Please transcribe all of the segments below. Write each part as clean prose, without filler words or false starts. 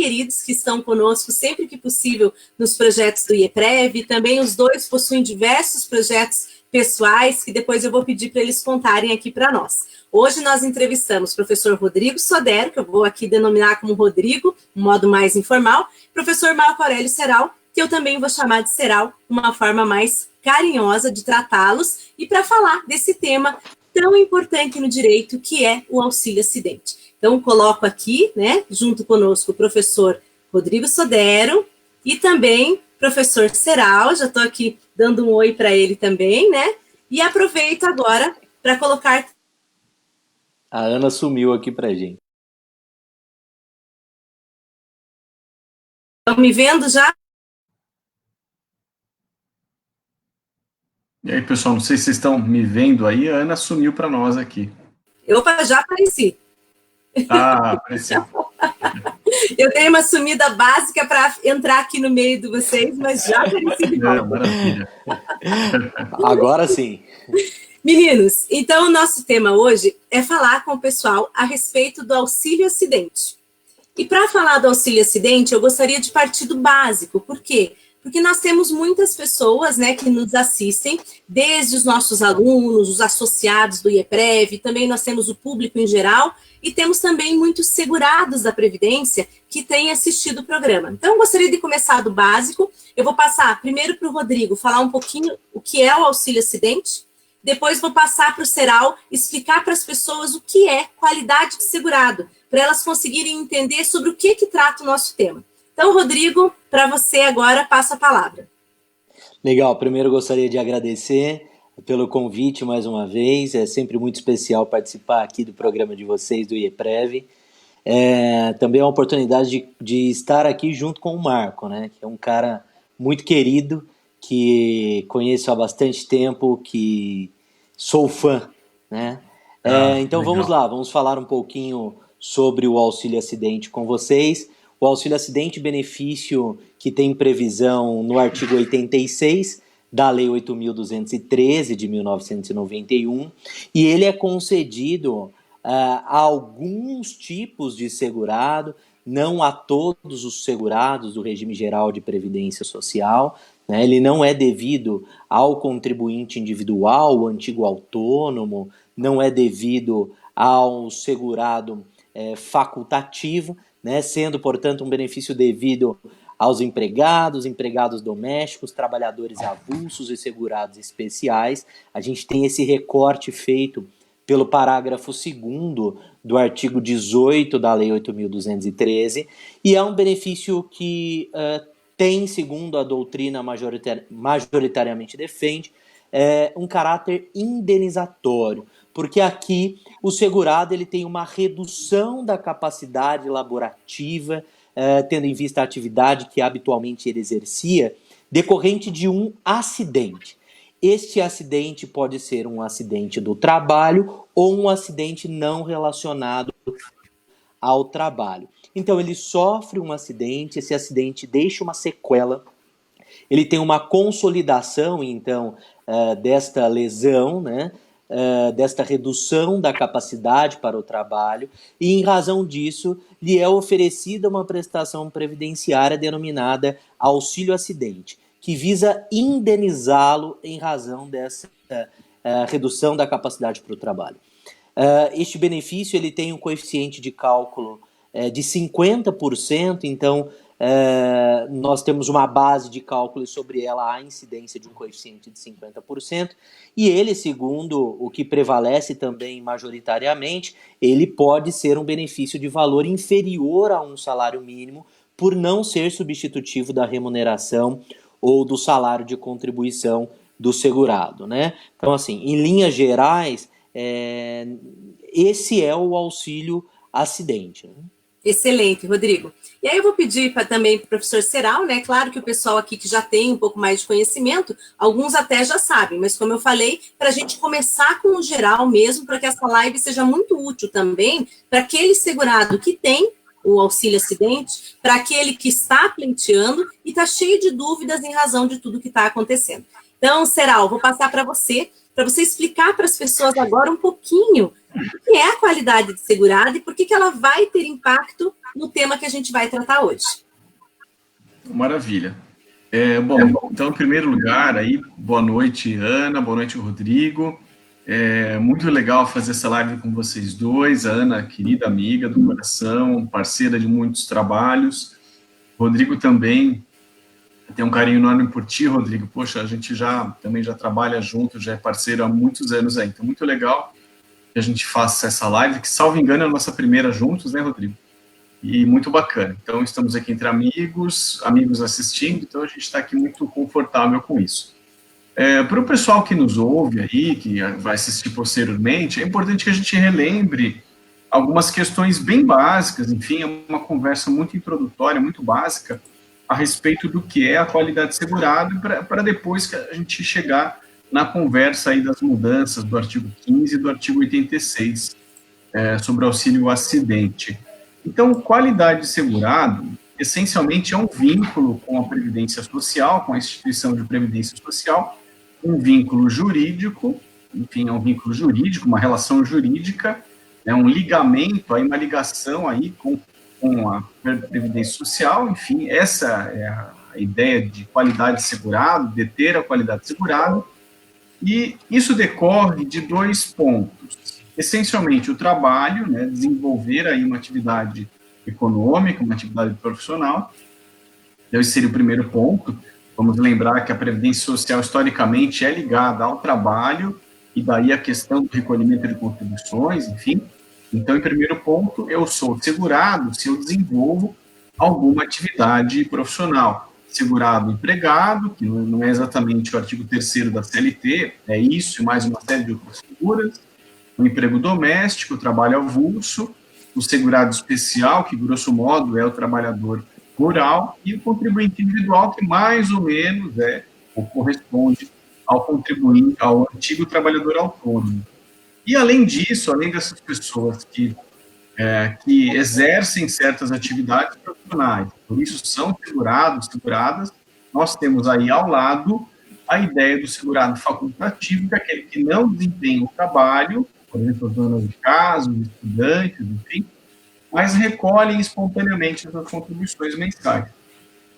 queridos que estão conosco sempre que possível nos projetos do IEPREV. Também os dois possuem diversos projetos pessoais que depois eu vou pedir para eles contarem aqui para nós. Hoje nós entrevistamos o professor Rodrigo Sodero, que eu vou aqui denominar como Rodrigo, um modo mais informal, professor Marco Aurélio Serral, que eu também vou chamar de Serral, uma forma mais carinhosa de tratá-los, e para falar desse tema tão importante no direito, que é o auxílio-acidente. Então, coloco aqui, né, junto conosco, o professor Rodrigo Sodero e também professor Serral, já estou aqui dando um oi para ele também, né, e aproveito agora para colocar... A Ana sumiu aqui para a gente. Estão me vendo já? E aí, pessoal, não sei se vocês estão me vendo aí, a Ana sumiu para nós aqui. Opa, já apareci. Ah, apareceu. Eu dei uma sumida básica para entrar aqui no meio de vocês, mas já apareci de volta. Maravilha. Agora sim. Meninos, então o nosso tema hoje é falar com o pessoal a respeito do auxílio-acidente. E para falar do auxílio-acidente, eu gostaria de partir do básico. Por quê? Porque nós temos muitas pessoas, né, que nos assistem, desde os nossos alunos, os associados do IEPREV, também nós temos o público em geral, e temos também muitos segurados da Previdência que têm assistido o programa. Então, eu gostaria de começar do básico. Eu vou passar primeiro para o Rodrigo falar um pouquinho o que é o auxílio-acidente, depois vou passar para o Serral explicar para as pessoas o que é qualidade de segurado, para elas conseguirem entender sobre o que trata o nosso tema. Então, Rodrigo, para você agora, passo a palavra. Legal, primeiro gostaria de agradecer pelo convite mais uma vez, é sempre muito especial participar aqui do programa de vocês, do IEPREV. Também é uma oportunidade de estar aqui junto com o Marco, né, que é um cara muito querido, que conheço há bastante tempo, que sou fã, né? Então legal. vamos lá, vamos falar um pouquinho sobre o auxílio-acidente com vocês. O auxílio-acidente, benefício que tem previsão no artigo 86 da Lei 8.213 de 1991, e ele é concedido a alguns tipos de segurado, não a todos os segurados do regime geral de previdência social, né? Ele não é devido ao contribuinte individual, o antigo autônomo, não é devido ao segurado facultativo, né? Sendo, portanto, um benefício devido aos empregados, empregados domésticos, trabalhadores avulsos e segurados especiais. A gente tem esse recorte feito pelo parágrafo 2º do artigo 18 da Lei 8.213, e é um benefício que tem, segundo a doutrina majoritariamente defende, um caráter indenizatório, porque aqui o segurado ele tem uma redução da capacidade laborativa, tendo em vista a atividade que habitualmente ele exercia, decorrente de um acidente. Este acidente pode ser um acidente do trabalho ou um acidente não relacionado ao trabalho. Então ele sofre um acidente, esse acidente deixa uma sequela, ele tem uma consolidação, então, desta lesão, né? Desta redução da capacidade para o trabalho, e em razão disso lhe é oferecida uma prestação previdenciária denominada auxílio-acidente, que visa indenizá-lo em razão dessa redução da capacidade para o trabalho. Este benefício ele tem um coeficiente de cálculo de 50%, então nós temos uma base de cálculo e sobre ela a incidência de um coeficiente de 50%, e ele, segundo o que prevalece também majoritariamente, ele pode ser um benefício de valor inferior a um salário mínimo por não ser substitutivo da remuneração ou do salário de contribuição do segurado, né? Então, assim, em linhas gerais, esse é o auxílio acidente, né? Excelente, Rodrigo. E aí eu vou pedir também para o professor Serral, né? Claro que o pessoal aqui que já tem um pouco mais de conhecimento, alguns até já sabem, mas como eu falei, para a gente começar com o geral mesmo, para que essa live seja muito útil também para aquele segurado que tem o auxílio-acidente, para aquele que está pleiteando e está cheio de dúvidas em razão de tudo que está acontecendo. Então, Serral, vou passar para você para você explicar para as pessoas agora um pouquinho o que é a qualidade de segurado e por que ela vai ter impacto no tema que a gente vai tratar hoje. Maravilha. Bom, então, em primeiro lugar, aí, boa noite, Ana, boa noite, Rodrigo. É muito legal fazer essa live com vocês dois. A Ana, querida amiga do coração, parceira de muitos trabalhos. Rodrigo também, tem um carinho enorme por ti, Rodrigo. Poxa, a gente também já trabalha junto, já é parceiro há muitos anos aí. Então, muito legal que a gente faça essa live, que, salvo engano, é a nossa primeira juntos, né, Rodrigo? E muito bacana. Então, estamos aqui entre amigos assistindo, então a gente está aqui muito confortável com isso. Para o pessoal que nos ouve aí, que vai assistir posteriormente, é importante que a gente relembre algumas questões bem básicas, enfim, é uma conversa muito introdutória, muito básica, a respeito do que é a qualidade segurada, para depois que a gente chegar na conversa aí das mudanças do artigo 15 e do artigo 86, sobre auxílio acidente. Então, qualidade segurado, essencialmente, é um vínculo com a Previdência Social, com a instituição de Previdência Social, um vínculo jurídico, enfim, é um vínculo jurídico, uma relação jurídica, um ligamento, aí, uma ligação aí com a Previdência Social, enfim, essa é a ideia de qualidade segurado, de ter a qualidade segurado, e isso decorre de dois pontos. Essencialmente, o trabalho, desenvolver aí uma atividade econômica, uma atividade profissional, esse seria o primeiro ponto. Vamos lembrar que a Previdência Social, historicamente, é ligada ao trabalho, e daí a questão do recolhimento de contribuições, enfim. Então, em primeiro ponto, eu sou segurado se eu desenvolvo alguma atividade profissional. Segurado empregado, que não é exatamente o artigo 3º da CLT, é isso e mais uma série de outras figuras. O emprego doméstico, o trabalho avulso, o segurado especial, que grosso modo é o trabalhador rural, e o contribuinte individual, que mais ou menos ou corresponde ao contribuinte, ao antigo trabalhador autônomo. E além disso, além dessas pessoas que exercem certas atividades profissionais, por isso são seguradas, nós temos aí ao lado a ideia do segurado facultativo, que é aquele que não desempenha o trabalho, por exemplo, as donas de casa, os estudantes, enfim, mas recolhem espontaneamente as contribuições mensais.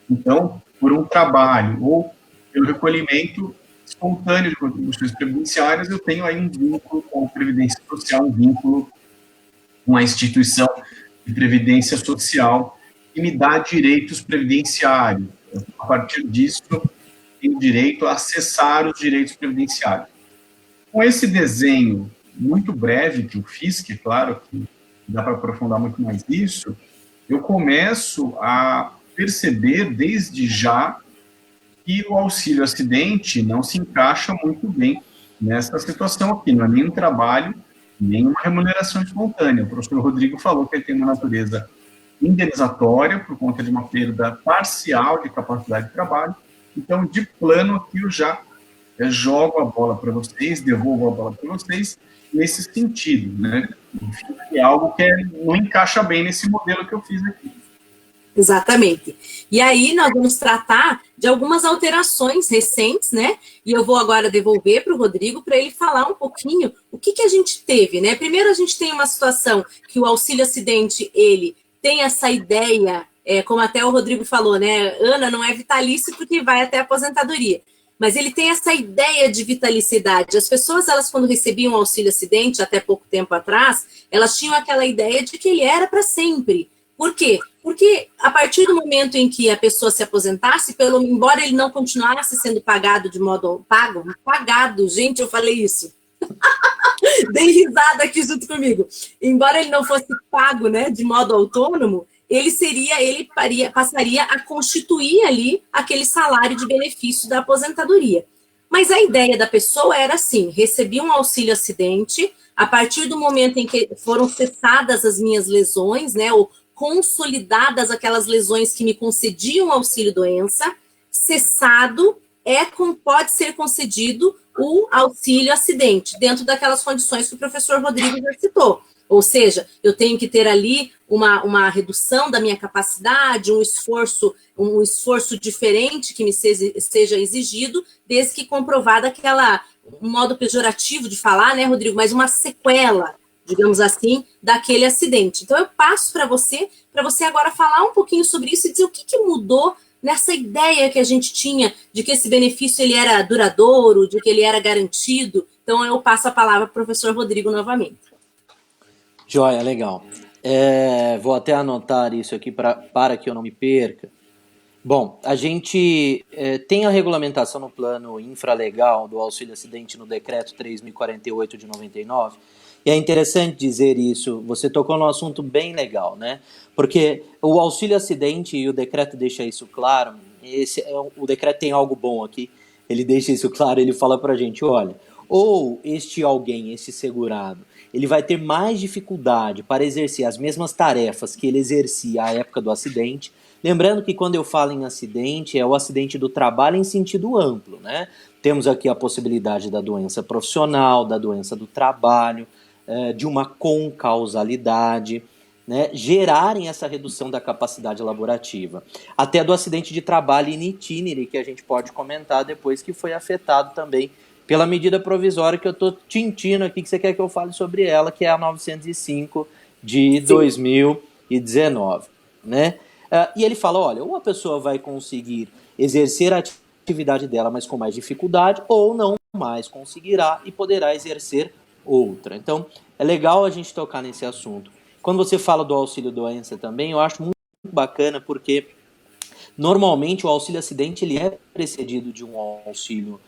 Então, por um trabalho ou pelo recolhimento espontâneo de contribuições previdenciárias, eu tenho aí um vínculo com a Previdência Social, um vínculo com a instituição de Previdência Social, que me dá direitos previdenciários. A partir disso, tenho direito a acessar os direitos previdenciários. Com esse desenho muito breve que eu fiz, que claro que dá para aprofundar muito mais isso, eu começo a perceber desde já que o auxílio acidente não se encaixa muito bem nessa situação aqui, não é nem um trabalho, nem uma remuneração espontânea. O professor Rodrigo falou que ele tem uma natureza indenizatória por conta de uma perda parcial de capacidade de trabalho. Então, de plano aqui, eu já jogo a bola para vocês, devolvo a bola para vocês, nesse sentido, Enfim, é algo que não encaixa bem nesse modelo que eu fiz aqui. Exatamente. E aí nós vamos tratar de algumas alterações recentes, E eu vou agora devolver para o Rodrigo para ele falar um pouquinho o que a gente teve, Primeiro a gente tem uma situação que o auxílio acidente, ele tem essa ideia, como até o Rodrigo falou, Ana, não é vitalício porque vai até a aposentadoria. Mas ele tem essa ideia de vitalicidade. As pessoas, elas quando recebiam auxílio acidente, até pouco tempo atrás, elas tinham aquela ideia de que ele era para sempre. Por quê? Porque a partir do momento em que a pessoa se aposentasse, embora ele não continuasse sendo pagado de modo pagado, gente, eu falei isso. Dei risada aqui junto comigo. Embora ele não fosse pago, de modo autônomo, ele passaria a constituir ali aquele salário de benefício da aposentadoria. Mas a ideia da pessoa era assim: recebi um auxílio acidente, a partir do momento em que foram cessadas as minhas lesões, ou consolidadas aquelas lesões que me concediam auxílio doença, cessado, pode ser concedido o auxílio acidente, dentro daquelas condições que o professor Rodrigo já citou. Ou seja, eu tenho que ter ali uma redução da minha capacidade, um esforço diferente que me seja exigido, desde que comprovada um modo pejorativo de falar, né, Rodrigo, mas uma sequela, digamos assim, daquele acidente. Então eu passo para você agora falar um pouquinho sobre isso e dizer o que mudou nessa ideia que a gente tinha de que esse benefício ele era duradouro, de que ele era garantido. Então eu passo a palavra para o professor Rodrigo novamente. Joia, legal. Vou até anotar isso aqui para que eu não me perca. Bom, a gente tem a regulamentação no plano infralegal do auxílio acidente no decreto 3.048 de 99, e é interessante dizer isso, você tocou num assunto bem legal, né? Porque o auxílio acidente, e o decreto deixa isso claro, o decreto tem algo bom aqui, ele deixa isso claro, ele fala pra gente, olha, ou este segurado, ele vai ter mais dificuldade para exercer as mesmas tarefas que ele exercia à época do acidente. Lembrando que quando eu falo em acidente, é o acidente do trabalho em sentido amplo, né? Temos aqui a possibilidade da doença profissional, da doença do trabalho, de uma concausalidade, né? Gerarem essa redução da capacidade laborativa. Até do acidente de trabalho in itinere, que a gente pode comentar depois, que foi afetado também pela medida provisória que eu estou tintindo aqui, que você quer que eu fale sobre ela, que é a 905 de 2019, né? E ele fala, olha, ou a pessoa vai conseguir exercer a atividade dela, mas com mais dificuldade, ou não mais conseguirá e poderá exercer outra. Então, é legal a gente tocar nesse assunto. Quando você fala do auxílio-doença também, eu acho muito bacana, porque normalmente o auxílio-acidente ele é precedido de um auxílio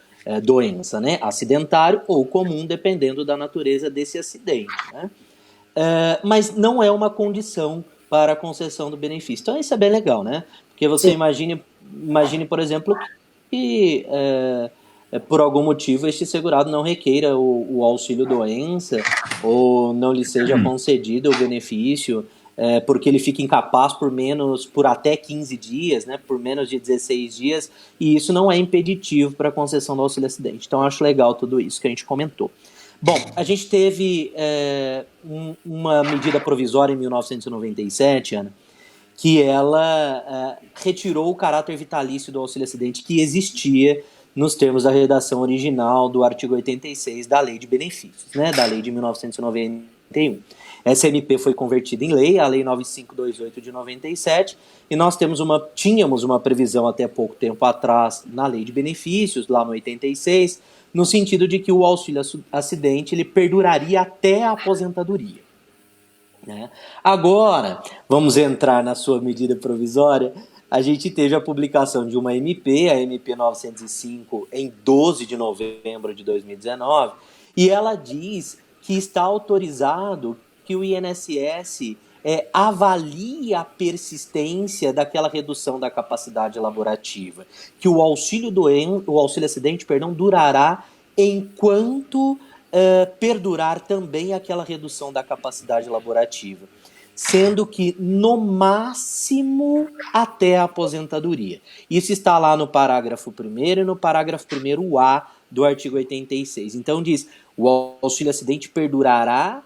doença, né? Acidentário ou comum, dependendo da natureza desse acidente, né? Mas não é uma condição para a concessão do benefício. Então isso é bem legal, né? Porque você imagine, por exemplo, que por algum motivo este segurado não requeira o auxílio doença ou não lhe seja concedido o benefício porque ele fica incapaz por até 15 dias, né? Por menos de 16 dias, e isso não é impeditivo para a concessão do auxílio acidente. Então eu acho legal tudo isso que a gente comentou. Bom, a gente teve uma medida provisória em 1997, Ana, que ela retirou o caráter vitalício do auxílio-acidente que existia nos termos da redação original do artigo 86 da Lei de Benefícios, né, da Lei de 1991. Essa MP foi convertida em lei, a Lei 9528 de 97, e nós tínhamos uma previsão até pouco tempo atrás na Lei de Benefícios, lá no 86, no sentido de que o auxílio-acidente ele perduraria até a aposentadoria, né? Agora, vamos entrar na sua medida provisória. A gente teve a publicação de uma MP, a MP 905, em 12 de novembro de 2019, e ela diz que está autorizado que o INSS avalie a persistência daquela redução da capacidade laborativa, que o auxílio-acidente, durará enquanto perdurar também aquela redução da capacidade laborativa, sendo que no máximo até a aposentadoria. Isso está lá no parágrafo 1º e no parágrafo 1º-A do artigo 86. Então diz, o auxílio-acidente perdurará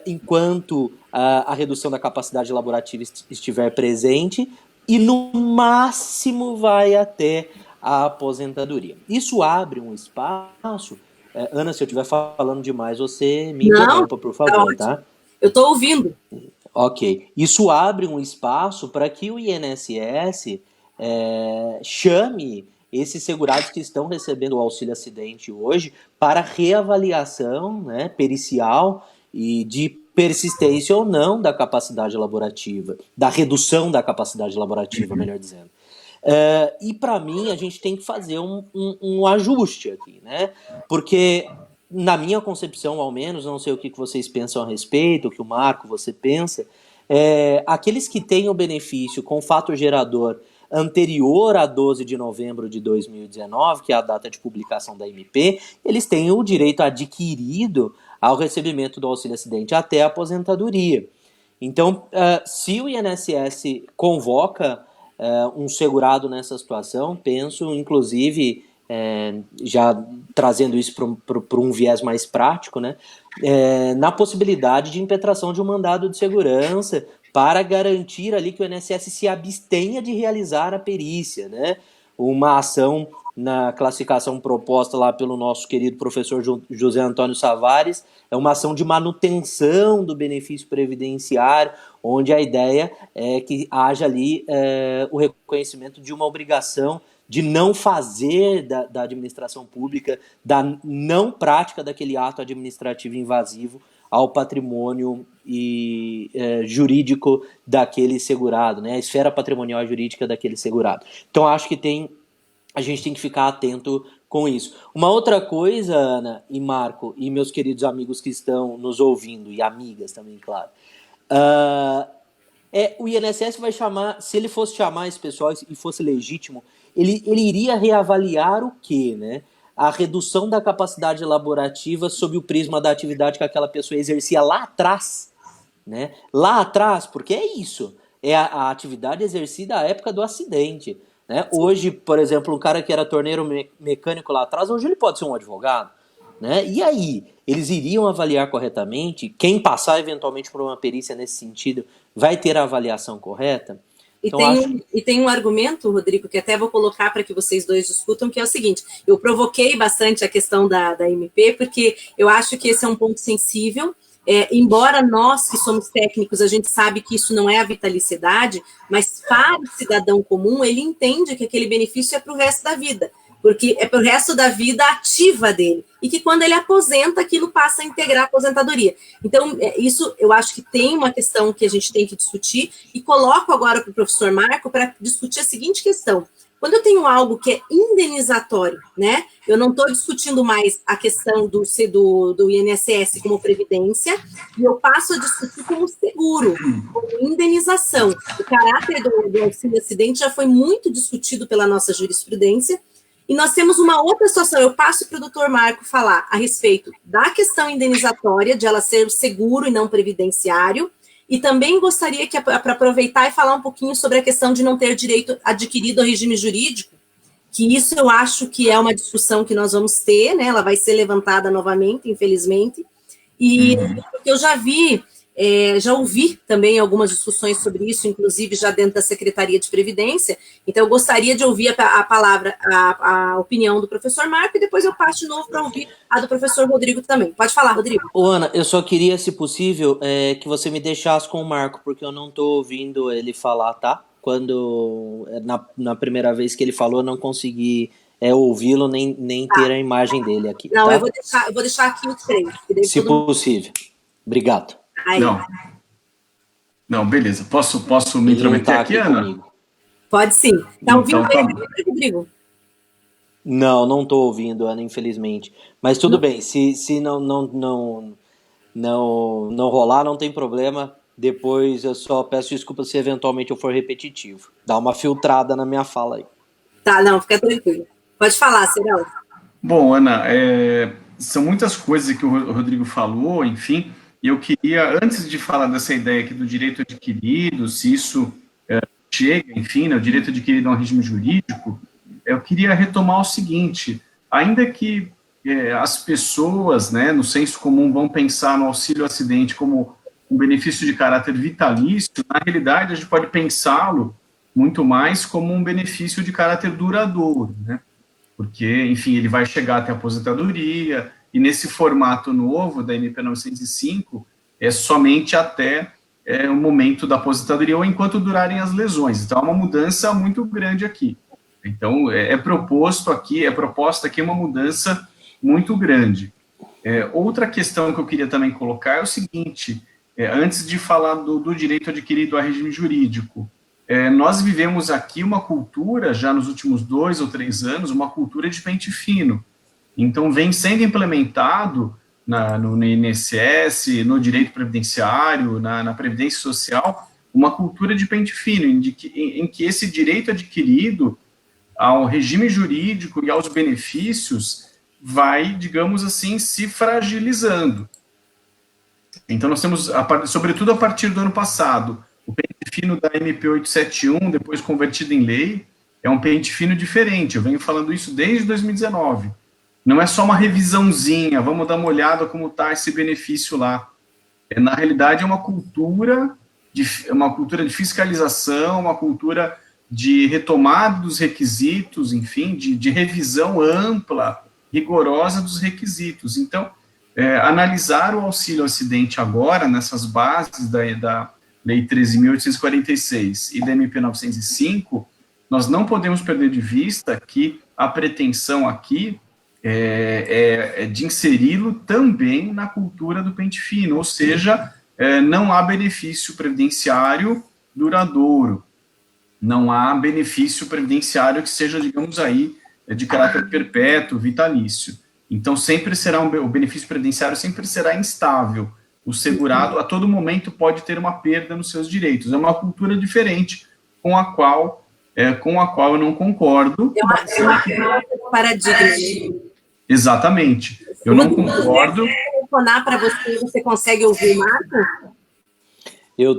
enquanto a redução da capacidade laborativa estiver presente e no máximo vai até a aposentadoria. Isso abre um espaço. Ana, se eu estiver falando demais, você me interrompa, por favor, tá? Eu estou ouvindo. Ok. Isso abre um espaço para que o INSS chame esses segurados que estão recebendo o auxílio-acidente hoje para reavaliação, né, pericial e de persistência ou não da capacidade laborativa, da redução da capacidade laborativa, melhor dizendo. E para mim a gente tem que fazer um ajuste aqui, né? Porque na minha concepção, ao menos, não sei o que vocês pensam a respeito, o que o Marco, você pensa, aqueles que têm o benefício com fato gerador anterior a 12 de novembro de 2019, que é a data de publicação da MP, eles têm o direito adquirido ao recebimento do auxílio-acidente até a aposentadoria. Então, se o INSS convoca um segurado nessa situação, penso, inclusive, já trazendo isso para um viés mais prático, né, na possibilidade de impetração de um mandado de segurança para garantir ali que o INSS se abstenha de realizar a perícia, né? uma ação na classificação proposta lá pelo nosso querido professor José Antônio Savares, é uma ação de manutenção do benefício previdenciário, onde a ideia é que haja ali o reconhecimento de uma obrigação de não fazer da administração pública, da não prática daquele ato administrativo invasivo ao patrimônio jurídico daquele segurado, né? A esfera patrimonial jurídica daquele segurado. Então, acho que a gente tem que ficar atento com isso. Uma outra coisa, Ana e Marco, e meus queridos amigos que estão nos ouvindo, e amigas também, claro, o INSS vai chamar, se ele fosse chamar esse pessoal e fosse legítimo, ele iria reavaliar o quê, né? A redução da capacidade elaborativa sob o prisma da atividade que aquela pessoa exercia lá atrás, né? Lá atrás, porque é isso, é a atividade exercida à época do acidente, né? Hoje, por exemplo, um cara que era torneiro mecânico lá atrás, hoje ele pode ser um advogado, né? E aí, eles iriam avaliar corretamente? Quem passar eventualmente por uma perícia nesse sentido vai ter a avaliação correta? Então, e tem um argumento, Rodrigo, que até vou colocar para que vocês dois discutam, que é o seguinte: eu provoquei bastante a questão da MP, porque eu acho que esse é um ponto sensível. Embora nós, que somos técnicos, a gente sabe que isso não é a vitalicidade, mas para o cidadão comum, ele entende que aquele benefício é para o resto da vida, porque é para o resto da vida ativa dele, e que quando ele aposenta, aquilo passa a integrar a aposentadoria. Então, isso eu acho que tem uma questão que a gente tem que discutir, e coloco agora para o professor Marco para discutir a seguinte questão: quando eu tenho algo que é indenizatório, né, eu não estou discutindo mais a questão do INSS como previdência, e eu passo a discutir como seguro, como indenização. O caráter do auxílio-acidente já foi muito discutido pela nossa jurisprudência, e nós temos uma outra situação. Eu passo para o doutor Marco falar a respeito da questão indenizatória, de ela ser seguro e não previdenciário, e também gostaria que, para aproveitar e falar um pouquinho sobre a questão de não ter direito adquirido ao regime jurídico, que isso eu acho que é uma discussão que nós vamos ter, né? Ela vai ser levantada novamente, infelizmente, e porque eu já ouvi também algumas discussões sobre isso, inclusive já dentro da Secretaria de Previdência. Então eu gostaria de ouvir a palavra, a opinião do professor Marco, e depois eu passo de novo para ouvir a do professor Rodrigo também. Pode falar, Rodrigo. Ô, Ana, eu só queria, se possível, que você me deixasse com o Marco, porque eu não estou ouvindo ele falar, tá? Quando, na primeira vez que ele falou, eu não consegui ouvi-lo, nem ter a imagem dele aqui. Não, tá? eu vou deixar aqui os três. Se possível. Obrigado. Aí. Não, beleza. Posso me intrometer aqui, Ana? Comigo. Pode sim. Tá ouvindo aí, Rodrigo? Não estou ouvindo, Ana, infelizmente. Mas tudo bem, se não rolar, não tem problema. Depois eu só peço desculpa se eventualmente eu for repetitivo. Dá uma filtrada na minha fala aí. Tá, não, fica tranquilo. Pode falar, Serão. Bom, Ana, são muitas coisas que o Rodrigo falou, enfim, e eu queria, antes de falar dessa ideia aqui do direito adquirido, se isso chega, enfim, né, o direito adquirido a um regime jurídico, eu queria retomar o seguinte: ainda que as pessoas, né, no senso comum, vão pensar no auxílio-acidente como um benefício de caráter vitalício, na realidade a gente pode pensá-lo muito mais como um benefício de caráter duradouro, né? Porque, enfim, ele vai chegar até a aposentadoria, e nesse formato novo da MP 905, é somente até o momento da aposentadoria ou enquanto durarem as lesões. Então, é uma mudança muito grande aqui. Então, proposta aqui uma mudança muito grande. Outra questão que eu queria também colocar é o seguinte: antes de falar do direito adquirido a regime jurídico, nós vivemos aqui uma cultura, já nos últimos 2 ou 3 anos, uma cultura de pente fino. Então, vem sendo implementado no INSS, no direito previdenciário, na Previdência Social, uma cultura de pente fino, em que esse direito adquirido ao regime jurídico e aos benefícios vai, digamos assim, se fragilizando. Então, nós temos, sobretudo a partir do ano passado, o pente fino da MP 871, depois convertido em lei, é um pente fino diferente. Eu venho falando isso desde 2019. Não é só uma revisãozinha, vamos dar uma olhada como está esse benefício lá. Na realidade, é uma cultura de fiscalização, uma cultura de retomada dos requisitos, enfim, de revisão ampla, rigorosa dos requisitos. Então, analisar o auxílio acidente agora, nessas bases da Lei 13.846 e da MP 905, nós não podemos perder de vista que a pretensão aqui é de inseri-lo também na cultura do pente fino, ou seja, não há benefício previdenciário duradouro, não há benefício previdenciário que seja, digamos aí, de caráter perpétuo, vitalício. Então, sempre será o benefício previdenciário sempre será instável. O segurado, a todo momento, pode ter uma perda nos seus direitos. É uma cultura diferente com a qual eu não concordo. É uma paradigma. Exatamente. Eu não concordo. Telefonar para você, você consegue ouvir o Marco? Eu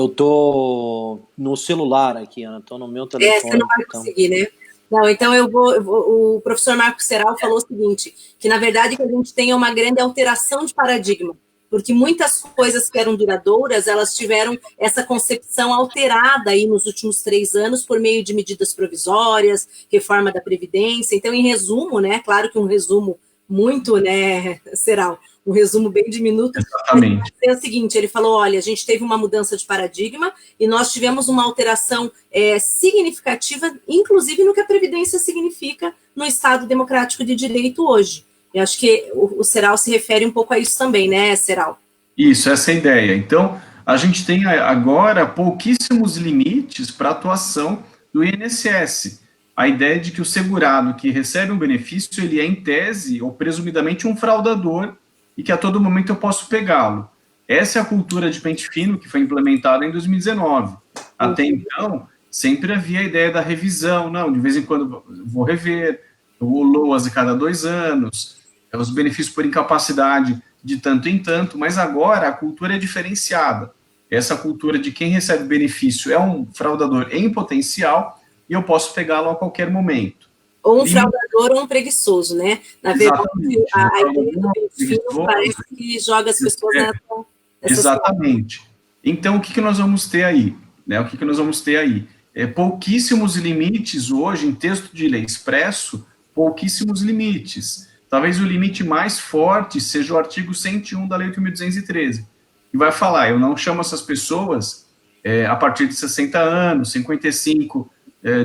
tô no celular aqui, Ana, tô no meu telefone. Você não vai conseguir, né? Não, então o professor Marco Serral falou o seguinte, que na verdade que a gente tem uma grande alteração de paradigma, porque muitas coisas que eram duradouras, elas tiveram essa concepção alterada aí nos últimos 3 anos por meio de medidas provisórias, reforma da Previdência. Então, em resumo, né, claro que um resumo muito, né, Serral, um resumo bem diminuto. Exatamente. É o seguinte, ele falou, olha, a gente teve uma mudança de paradigma e nós tivemos uma alteração significativa, inclusive no que a Previdência significa no Estado Democrático de Direito hoje. Eu acho que o Serral se refere um pouco a isso também, né, Serral? Isso, essa é a ideia. Então, a gente tem agora pouquíssimos limites para a atuação do INSS. A ideia de que o segurado que recebe um benefício, ele é, em tese, ou presumidamente, um fraudador e que a todo momento eu posso pegá-lo. Essa é a cultura de pente fino que foi implementada em 2019. Até então, sempre havia a ideia da revisão. Não, de vez em quando vou rever, o LOAS a cada 2 anos, os benefícios por incapacidade de tanto em tanto, mas agora a cultura é diferenciada. Essa cultura de quem recebe benefício é um fraudador em potencial e eu posso pegá-lo a qualquer momento. Ou um fraudador ou um preguiçoso, né? Na verdade, a ideia do perfil parece que joga as pessoas nessa exatamente. Situação. Então, o que nós vamos ter aí? Né? O que nós vamos ter aí? Pouquíssimos limites hoje, em texto de lei expresso, pouquíssimos limites. Talvez o limite mais forte seja o artigo 101 da Lei 8.213, que vai falar, eu não chamo essas pessoas a partir de 60 anos, 55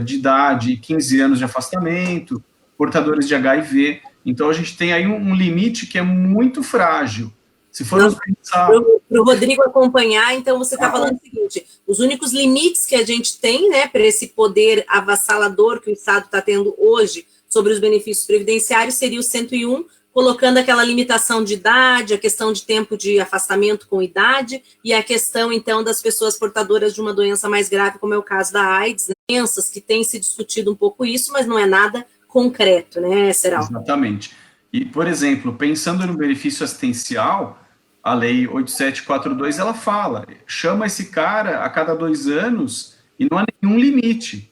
de idade, 15 anos de afastamento, portadores de HIV. Então, a gente tem aí um limite que é muito frágil. Se formos pensar... Para o Rodrigo acompanhar, então você está falando o seguinte, os únicos limites que a gente tem, né, para esse poder avassalador que o Estado está tendo hoje sobre os benefícios previdenciários seria o 101, colocando aquela limitação de idade, a questão de tempo de afastamento com idade e a questão, então, das pessoas portadoras de uma doença mais grave, como é o caso da AIDS, né? Doenças que tem se discutido um pouco isso, mas não é nada concreto, né, Serral? Exatamente. E, por exemplo, pensando no benefício assistencial, a Lei 8742, ela fala, chama esse cara a cada 2 anos e não há nenhum limite.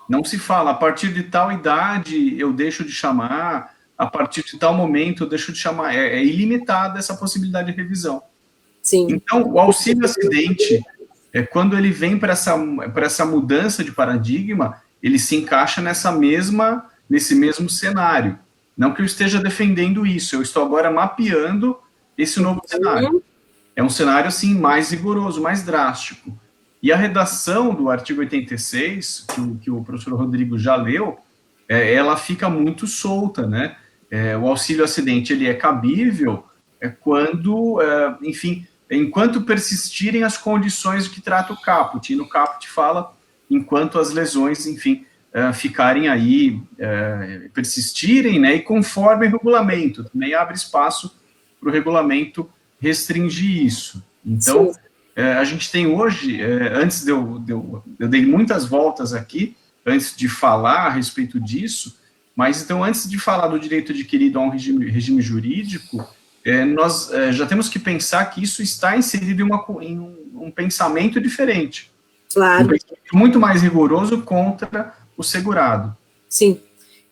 Não se fala, a partir de tal idade eu deixo de chamar, a partir de tal momento eu deixo de chamar. É ilimitada essa possibilidade de revisão. Sim. Então, o auxílio acidente, quando ele vem para essa mudança de paradigma, ele se encaixa nesse mesmo cenário. Não que eu esteja defendendo isso, eu estou agora mapeando esse novo cenário. É um cenário, assim, mais rigoroso, mais drástico. E a redação do artigo 86, que o professor Rodrigo já leu, ela fica muito solta, né? O auxílio acidente, ele é cabível quando, enfim, enquanto persistirem as condições que trata o caput. E no caput fala enquanto as lesões, enfim, ficarem aí, persistirem, né? E conforme o regulamento. Também abre espaço para o regulamento restringir isso. Então, a gente tem hoje, antes eu dei muitas voltas aqui, antes de falar a respeito disso, mas então, antes de falar do direito adquirido a um regime jurídico, nós já temos que pensar que isso está inserido em um pensamento diferente. Claro. Um pensamento muito mais rigoroso contra o segurado. Sim.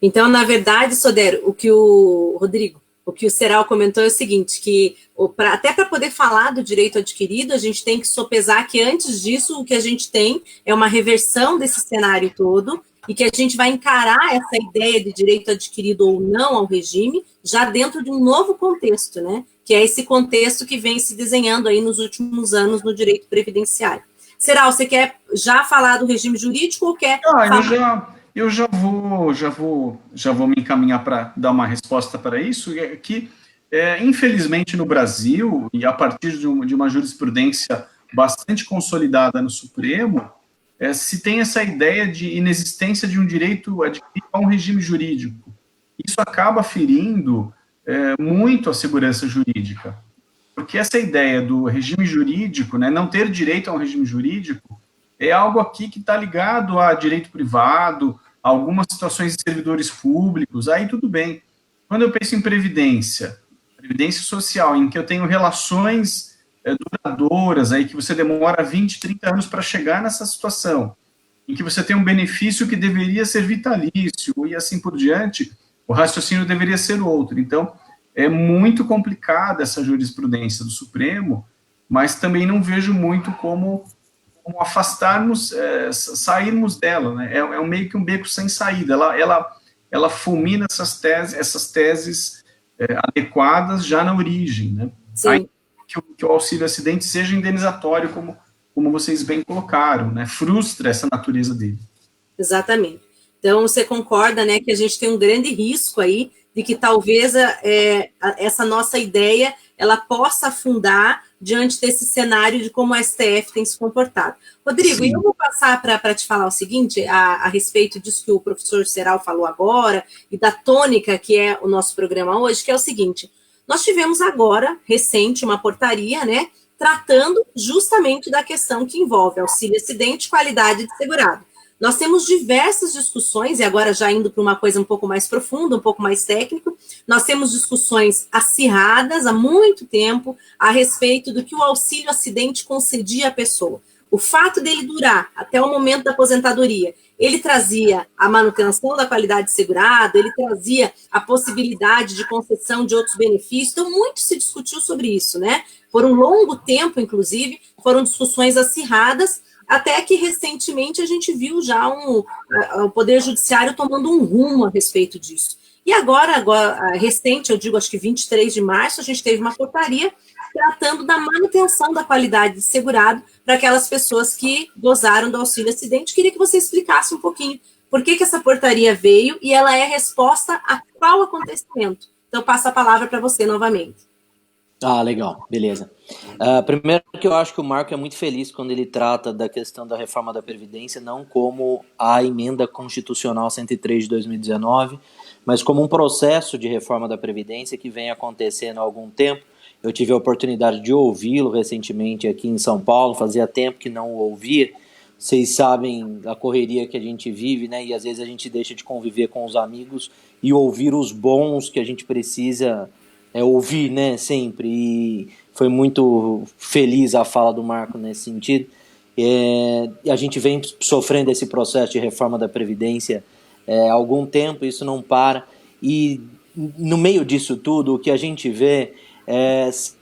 Então, na verdade, Sodero, o que o Rodrigo, O que o Serral comentou é o seguinte, que até para poder falar do direito adquirido, a gente tem que sopesar que antes disso o que a gente tem é uma reversão desse cenário todo e que a gente vai encarar essa ideia de direito adquirido ou não ao regime já dentro de um novo contexto, né? Que é esse contexto que vem se desenhando aí nos últimos anos no direito previdenciário. Serral, você quer já falar do regime jurídico ou quer falar... Eu já vou me encaminhar para dar uma resposta para isso, que infelizmente no Brasil, e a partir de uma jurisprudência bastante consolidada no Supremo, se tem essa ideia de inexistência de um direito adquirido a um regime jurídico. Isso acaba ferindo muito a segurança jurídica, porque essa ideia do regime jurídico, né, não ter direito a um regime jurídico, é algo aqui que está ligado a direito privado, a algumas situações de servidores públicos, aí tudo bem. Quando eu penso em previdência social, em que eu tenho relações duradouras, aí que você demora 20, 30 anos para chegar nessa situação, em que você tem um benefício que deveria ser vitalício, e assim por diante, o raciocínio deveria ser outro. Então, é muito complicada essa jurisprudência do Supremo, mas também não vejo muito como afastarmos, sairmos dela, né? Meio que um beco sem saída. Ela fulmina essas teses adequadas já na origem, né? Aí, que o auxílio acidente seja indenizatório, como vocês bem colocaram, né? Frustra essa natureza dele. Exatamente. Então, você concorda, né, que a gente tem um grande risco aí de que talvez essa nossa ideia ela possa afundar diante desse cenário de como o STF tem se comportado. Rodrigo, eu vou passar para te falar o seguinte, a respeito disso que o professor Serral falou agora, e da tônica que é o nosso programa hoje, que é o seguinte, nós tivemos agora, recente, uma portaria, né, tratando justamente da questão que envolve auxílio acidente e qualidade de segurado. Nós temos diversas discussões, e agora já indo para uma coisa um pouco mais profunda, um pouco mais técnico, nós temos discussões acirradas há muito tempo a respeito do que o auxílio acidente concedia à pessoa. O fato dele durar até o momento da aposentadoria, ele trazia a manutenção da qualidade de segurado, ele trazia a possibilidade de concessão de outros benefícios, então muito se discutiu sobre isso, né? Por um longo tempo, inclusive, foram discussões acirradas, até que recentemente a gente viu já o Poder Judiciário tomando um rumo a respeito disso. E agora, recente, eu digo, acho que 23 de março, a gente teve uma portaria tratando da manutenção da qualidade de segurado para aquelas pessoas que gozaram do auxílio acidente. Queria que você explicasse um pouquinho por que essa portaria veio e ela é resposta a qual acontecimento. Então, passo a palavra para você novamente. Ah, legal, beleza. Primeiro que eu acho que o Marco é muito feliz quando ele trata da questão da reforma da Previdência, não como a emenda constitucional 103 de 2019, mas como um processo de reforma da Previdência que vem acontecendo há algum tempo. Eu tive a oportunidade de ouvi-lo recentemente aqui em São Paulo, fazia tempo que não o ouvia. Vocês sabem a correria que a gente vive, né? E às vezes a gente deixa de conviver com os amigos e ouvir os bons que a gente precisa ouvir, né, sempre, e foi muito feliz a fala do Marco nesse sentido. A gente vem sofrendo esse processo de reforma da Previdência há algum tempo, isso não para, e no meio disso tudo, o que a gente vê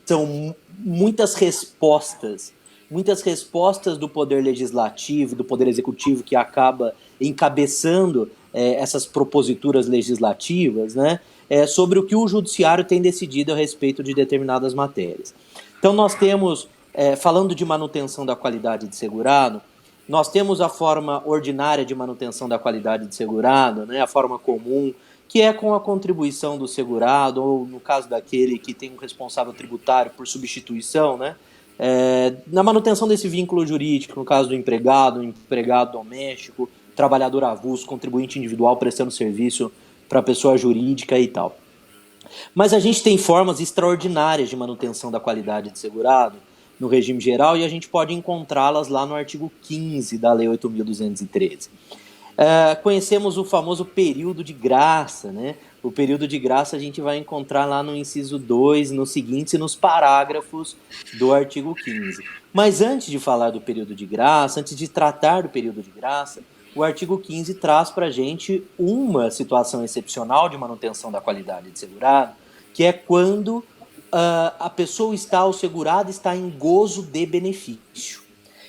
são muitas respostas do Poder Legislativo, do Poder Executivo, que acaba encabeçando essas proposituras legislativas, né, sobre o que o Judiciário tem decidido a respeito de determinadas matérias. Então nós temos, falando de manutenção da qualidade de segurado, nós temos a forma ordinária de manutenção da qualidade de segurado, né, a forma comum, que é com a contribuição do segurado, ou no caso daquele que tem um responsável tributário por substituição, né, na manutenção desse vínculo jurídico, no caso do empregado doméstico, trabalhador avulso, contribuinte individual prestando serviço para a pessoa jurídica e tal. Mas a gente tem formas extraordinárias de manutenção da qualidade de segurado no regime geral e a gente pode encontrá-las lá no artigo 15 da Lei 8.213. Conhecemos o famoso período de graça, né? O período de graça a gente vai encontrar lá no inciso 2, nos seguintes e nos parágrafos do artigo 15. Mas antes de falar do período de graça, antes de tratar do período de graça, o artigo 15 traz para a gente uma situação excepcional de manutenção da qualidade de segurado, que é quando a pessoa está, o segurado está em gozo de benefício.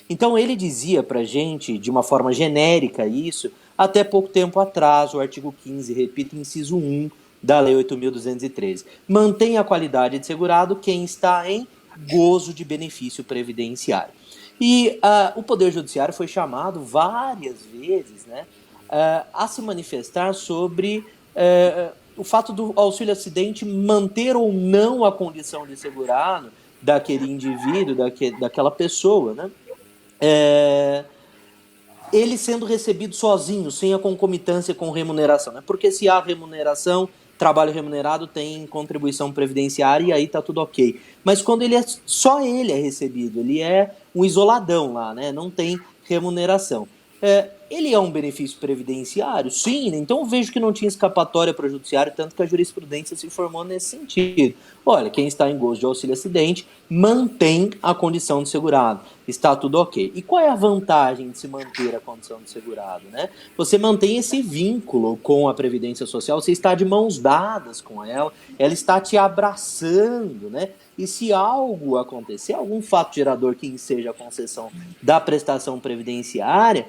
Então ele dizia para a gente, de uma forma genérica isso, até pouco tempo atrás, o artigo 15, repito, inciso 1 da Lei 8.213. Mantém a qualidade de segurado quem está em gozo de benefício previdenciário. E o Poder Judiciário foi chamado várias vezes, né, a se manifestar sobre o fato do auxílio acidente manter ou não a condição de segurado daquele indivíduo, daquela pessoa, né? Ele sendo recebido sozinho, sem a concomitância com remuneração, né? Porque se há remuneração, trabalho remunerado tem contribuição previdenciária e aí tá tudo ok. Mas quando só ele é recebido, ele é um isoladão lá, né? Não tem remuneração. Ele é um benefício previdenciário? Sim, então eu vejo que não tinha escapatória para o judiciário, tanto que a jurisprudência se formou nesse sentido. Olha, quem está em gozo de auxílio acidente mantém a condição de segurado. Está tudo ok. E qual é a vantagem de se manter a condição de segurado, né? Você mantém esse vínculo com a Previdência Social, você está de mãos dadas com ela está te abraçando, né? E se algo acontecer, algum fato gerador que enseja a concessão da prestação previdenciária,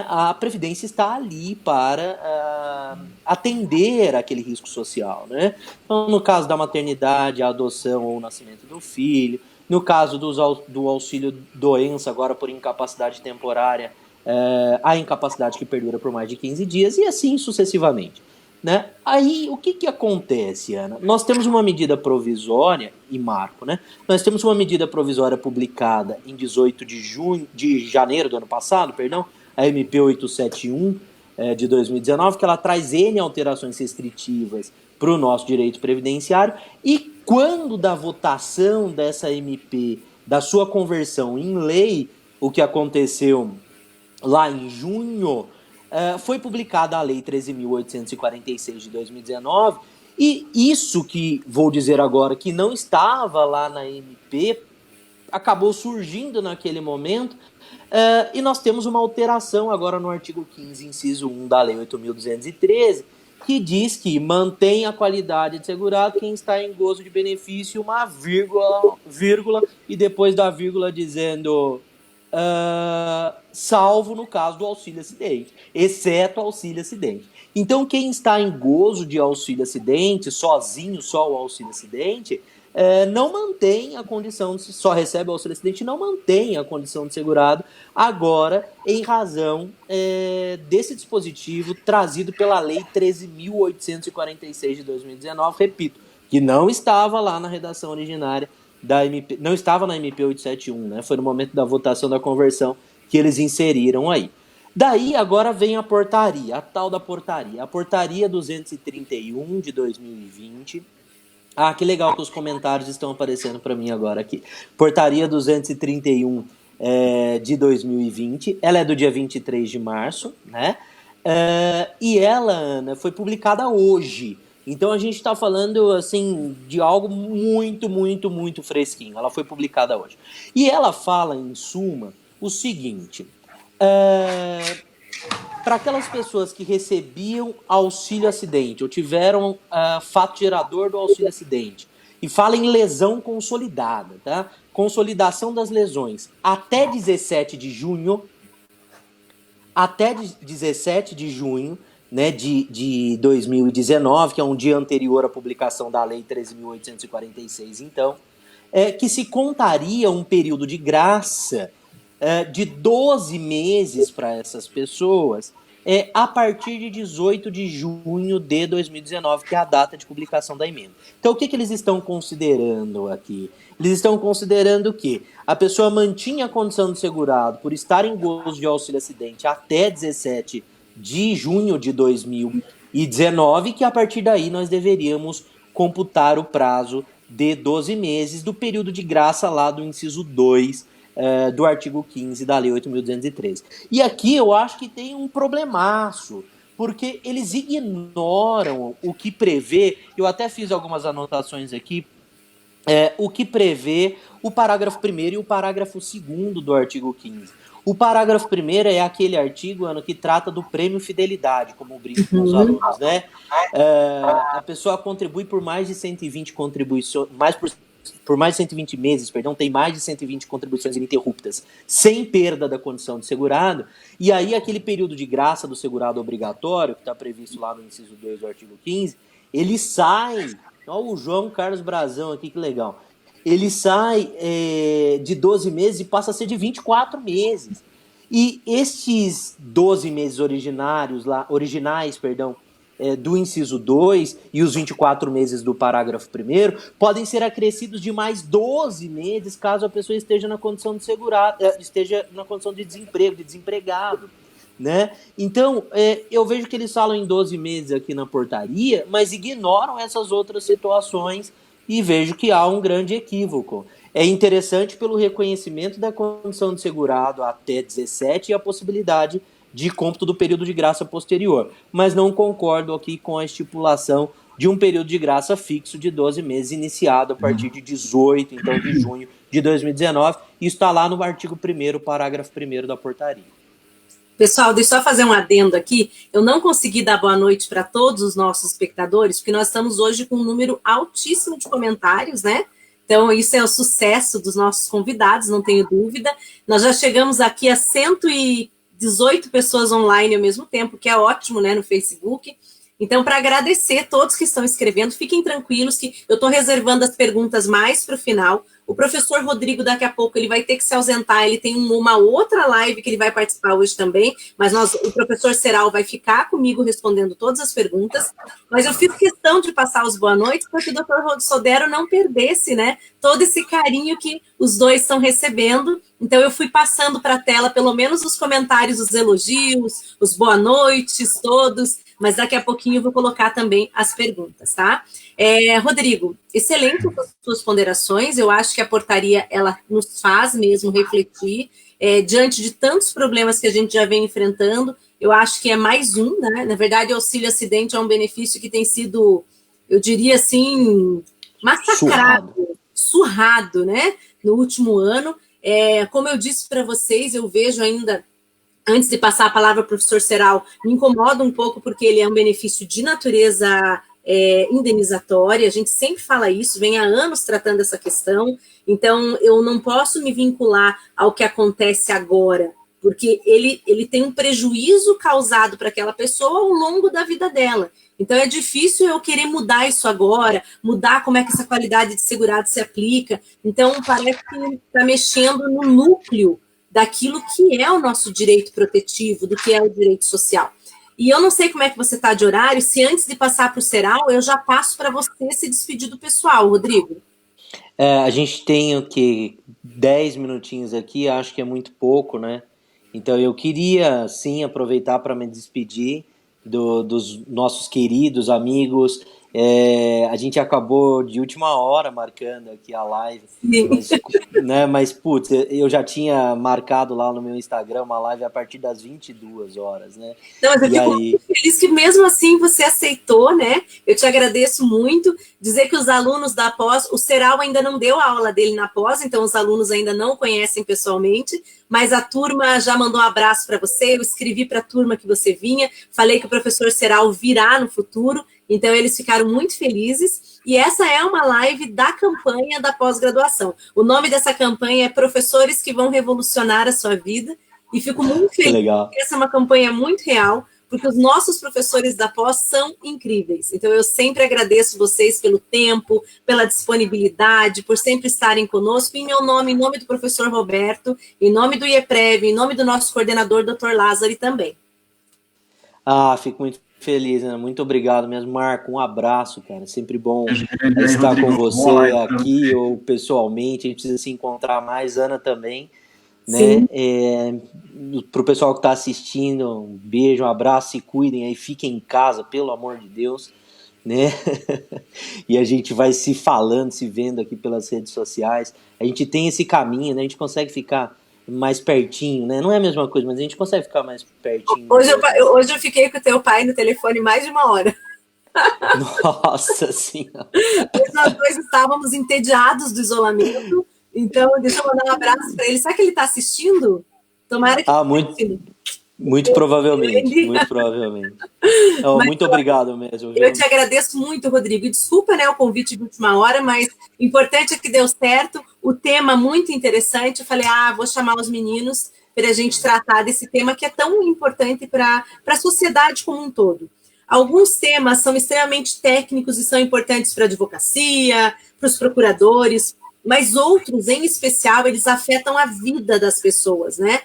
a Previdência está ali para atender aquele risco social, né? Então, no caso da maternidade, a adoção ou o nascimento do filho, no caso do auxílio doença, agora por incapacidade temporária, a incapacidade que perdura por mais de 15 dias, e assim sucessivamente. Né? Aí, o que acontece, Ana? Nós temos uma medida provisória, e Marco, né? Nós temos uma medida provisória publicada em 18 de janeiro do ano passado, perdão, a MP 871 de 2019, que ela traz N alterações restritivas para o nosso direito previdenciário, e quando da votação dessa MP, da sua conversão em lei, o que aconteceu lá em junho, foi publicada a Lei 13.846 de 2019, e isso que vou dizer agora, que não estava lá na MP, acabou surgindo naquele momento, e nós temos uma alteração agora no artigo 15, inciso 1 da Lei 8.213, que diz que mantém a qualidade de segurado quem está em gozo de benefício, uma vírgula, e depois da vírgula dizendo... salvo no caso do auxílio acidente, exceto auxílio acidente. Então, quem está em gozo de auxílio acidente, sozinho, só o auxílio acidente, não mantém a condição, só recebe o auxílio acidente, não mantém a condição de segurado, agora, em razão desse dispositivo trazido pela Lei 13.846 de 2019, repito, que não estava lá na redação originária da MP, não estava na MP 871, né? Foi no momento da votação da conversão que eles inseriram aí. Daí agora vem a portaria, a tal da portaria, a portaria 231 de 2020. Ah, que legal que os comentários estão aparecendo para mim agora aqui. Portaria 231 de 2020, ela é do dia 23 de março, né? E ela, Ana, foi publicada hoje. Então a gente está falando assim de algo muito, muito, muito fresquinho. Ela foi publicada hoje. E ela fala, em suma, o seguinte: para aquelas pessoas que recebiam auxílio acidente ou tiveram fato gerador do auxílio acidente, e fala em lesão consolidada, tá? Consolidação das lesões até 17 de junho, né, de 2019, que é um dia anterior à publicação da Lei 13.846, então, que se contaria um período de graça de 12 meses para essas pessoas, a partir de 18 de junho de 2019, que é a data de publicação da emenda. Então, o que eles estão considerando aqui? Eles estão considerando que a pessoa mantinha a condição de segurado por estar em gozo de auxílio acidente até 17 de junho de 2019, que a partir daí nós deveríamos computar o prazo de 12 meses do período de graça lá do inciso 2 do artigo 15 da Lei 8.213. E aqui eu acho que tem um problemaço, porque eles ignoram o que prevê, eu até fiz algumas anotações aqui, o que prevê o parágrafo 1º e o parágrafo 2º do artigo 15. O parágrafo primeiro é aquele artigo, Ana, que trata do prêmio fidelidade, como brinco com os alunos, né? A pessoa contribui por mais de 120 contribuições, por mais de 120 meses, perdão, tem mais de 120 contribuições ininterruptas, sem perda da condição de segurado, e aí aquele período de graça do segurado obrigatório, que está previsto lá no inciso 2 do artigo 15, ele sai, olha o João Carlos Brazão aqui, que legal, ele sai de 12 meses e passa a ser de 24 meses. E estes 12 meses originais, do inciso 2 e os 24 meses do parágrafo 1º podem ser acrescidos de mais 12 meses caso a pessoa esteja na condição de esteja na condição de desemprego, de desempregado, né? Então, eu vejo que eles falam em 12 meses aqui na portaria, mas ignoram essas outras situações e vejo que há um grande equívoco. É interessante pelo reconhecimento da condição de segurado até 17 e a possibilidade de cômputo do período de graça posterior, mas não concordo aqui com a estipulação de um período de graça fixo de 12 meses, iniciado a partir de 18 então, de junho de 2019. Isso está lá no artigo 1º, parágrafo 1º da portaria. Pessoal, deixa eu só fazer um adendo aqui. Eu não consegui dar boa noite para todos os nossos espectadores, porque nós estamos hoje com um número altíssimo de comentários, né? Então, isso é o sucesso dos nossos convidados, não tenho dúvida. Nós já chegamos aqui a 118 pessoas online ao mesmo tempo, que é ótimo, né, no Facebook. Então, para agradecer todos que estão escrevendo, fiquem tranquilos que eu estou reservando as perguntas mais para o final. O professor Rodrigo, daqui a pouco, ele vai ter que se ausentar, ele tem uma outra live que ele vai participar hoje também, mas o professor Serral vai ficar comigo respondendo todas as perguntas, mas eu fiz questão de passar os boa noites para que o doutor Rod Sodero não perdesse, né, todo esse carinho que os dois estão recebendo. Então, eu fui passando para a tela, pelo menos, os comentários, os elogios, os boa noites todos, mas daqui a pouquinho eu vou colocar também as perguntas, tá? Rodrigo, excelente as suas ponderações, eu acho que a portaria, ela nos faz mesmo refletir, diante de tantos problemas que a gente já vem enfrentando, eu acho que é mais um, né? Na verdade, o auxílio acidente é um benefício que tem sido, eu diria assim, massacrado, surrado, né? No último ano. Como eu disse para vocês, eu vejo ainda, antes de passar a palavra ao professor Serral, me incomoda um pouco porque ele é um benefício de natureza indenizatória, a gente sempre fala isso, vem há anos tratando essa questão, então eu não posso me vincular ao que acontece agora, porque ele tem um prejuízo causado para aquela pessoa ao longo da vida dela. Então é difícil eu querer mudar isso agora, mudar como é que essa qualidade de segurado se aplica. Então parece que está mexendo no núcleo daquilo que é o nosso direito protetivo, do que é o direito social. E eu não sei como é que você está de horário, se antes de passar para o Serral, eu já passo para você se despedir do pessoal, Rodrigo. A gente tem o que 10 minutinhos aqui, acho que é muito pouco, né? Então eu queria, sim, aproveitar para me despedir dos nossos queridos amigos. A gente acabou de última hora marcando aqui a live, mas putz, eu já tinha marcado lá no meu Instagram uma live a partir das 22 horas, né? Não, mas eu fico muito feliz que mesmo assim você aceitou, né? Eu te agradeço muito. Dizer que os alunos da pós, o Serral ainda não deu a aula dele na pós, então os alunos ainda não conhecem pessoalmente, mas a turma já mandou um abraço para você, eu escrevi para a turma que você vinha, falei que o professor Serral virá no futuro, então eles ficaram muito felizes, e essa é uma live da campanha da pós-graduação. O nome dessa campanha é Professores que vão revolucionar a sua vida, e fico muito feliz, porque essa é uma campanha muito real, porque os nossos professores da pós são incríveis. Então, eu sempre agradeço vocês pelo tempo, pela disponibilidade, por sempre estarem conosco. Em meu nome, em nome do professor Roberto, em nome do IEPREV, em nome do nosso coordenador, Dr. Lázaro, também. Fico muito feliz, né? Muito obrigado mesmo, Marco. Um abraço, cara. Sempre bom estar Rodrigo, com você aqui ou pessoalmente. A gente precisa se encontrar mais, Ana também. Né? Para o pessoal que está assistindo, um beijo, um abraço, se cuidem aí, fiquem em casa, pelo amor de Deus, né? E a gente vai se falando, se vendo aqui pelas redes sociais. A gente tem esse caminho, né? A gente consegue ficar mais pertinho, né? Não é a mesma coisa, mas a gente consegue ficar mais pertinho. Hoje eu fiquei com o teu pai no telefone mais de uma hora. Nossa Senhora! Nós dois estávamos entediados do isolamento. Então, deixa eu mandar um abraço para ele. Será que ele está assistindo? Tomara que muito provavelmente, muito provavelmente. Então, muito obrigado mesmo. Viu? Eu te agradeço muito, Rodrigo. Desculpa, né, o convite de última hora, mas o importante é que deu certo. O tema muito interessante. Eu falei, vou chamar os meninos para a gente tratar desse tema que é tão importante para a sociedade como um todo. Alguns temas são extremamente técnicos e são importantes para a advocacia, para os procuradores, mas outros, em especial, eles afetam a vida das pessoas, né?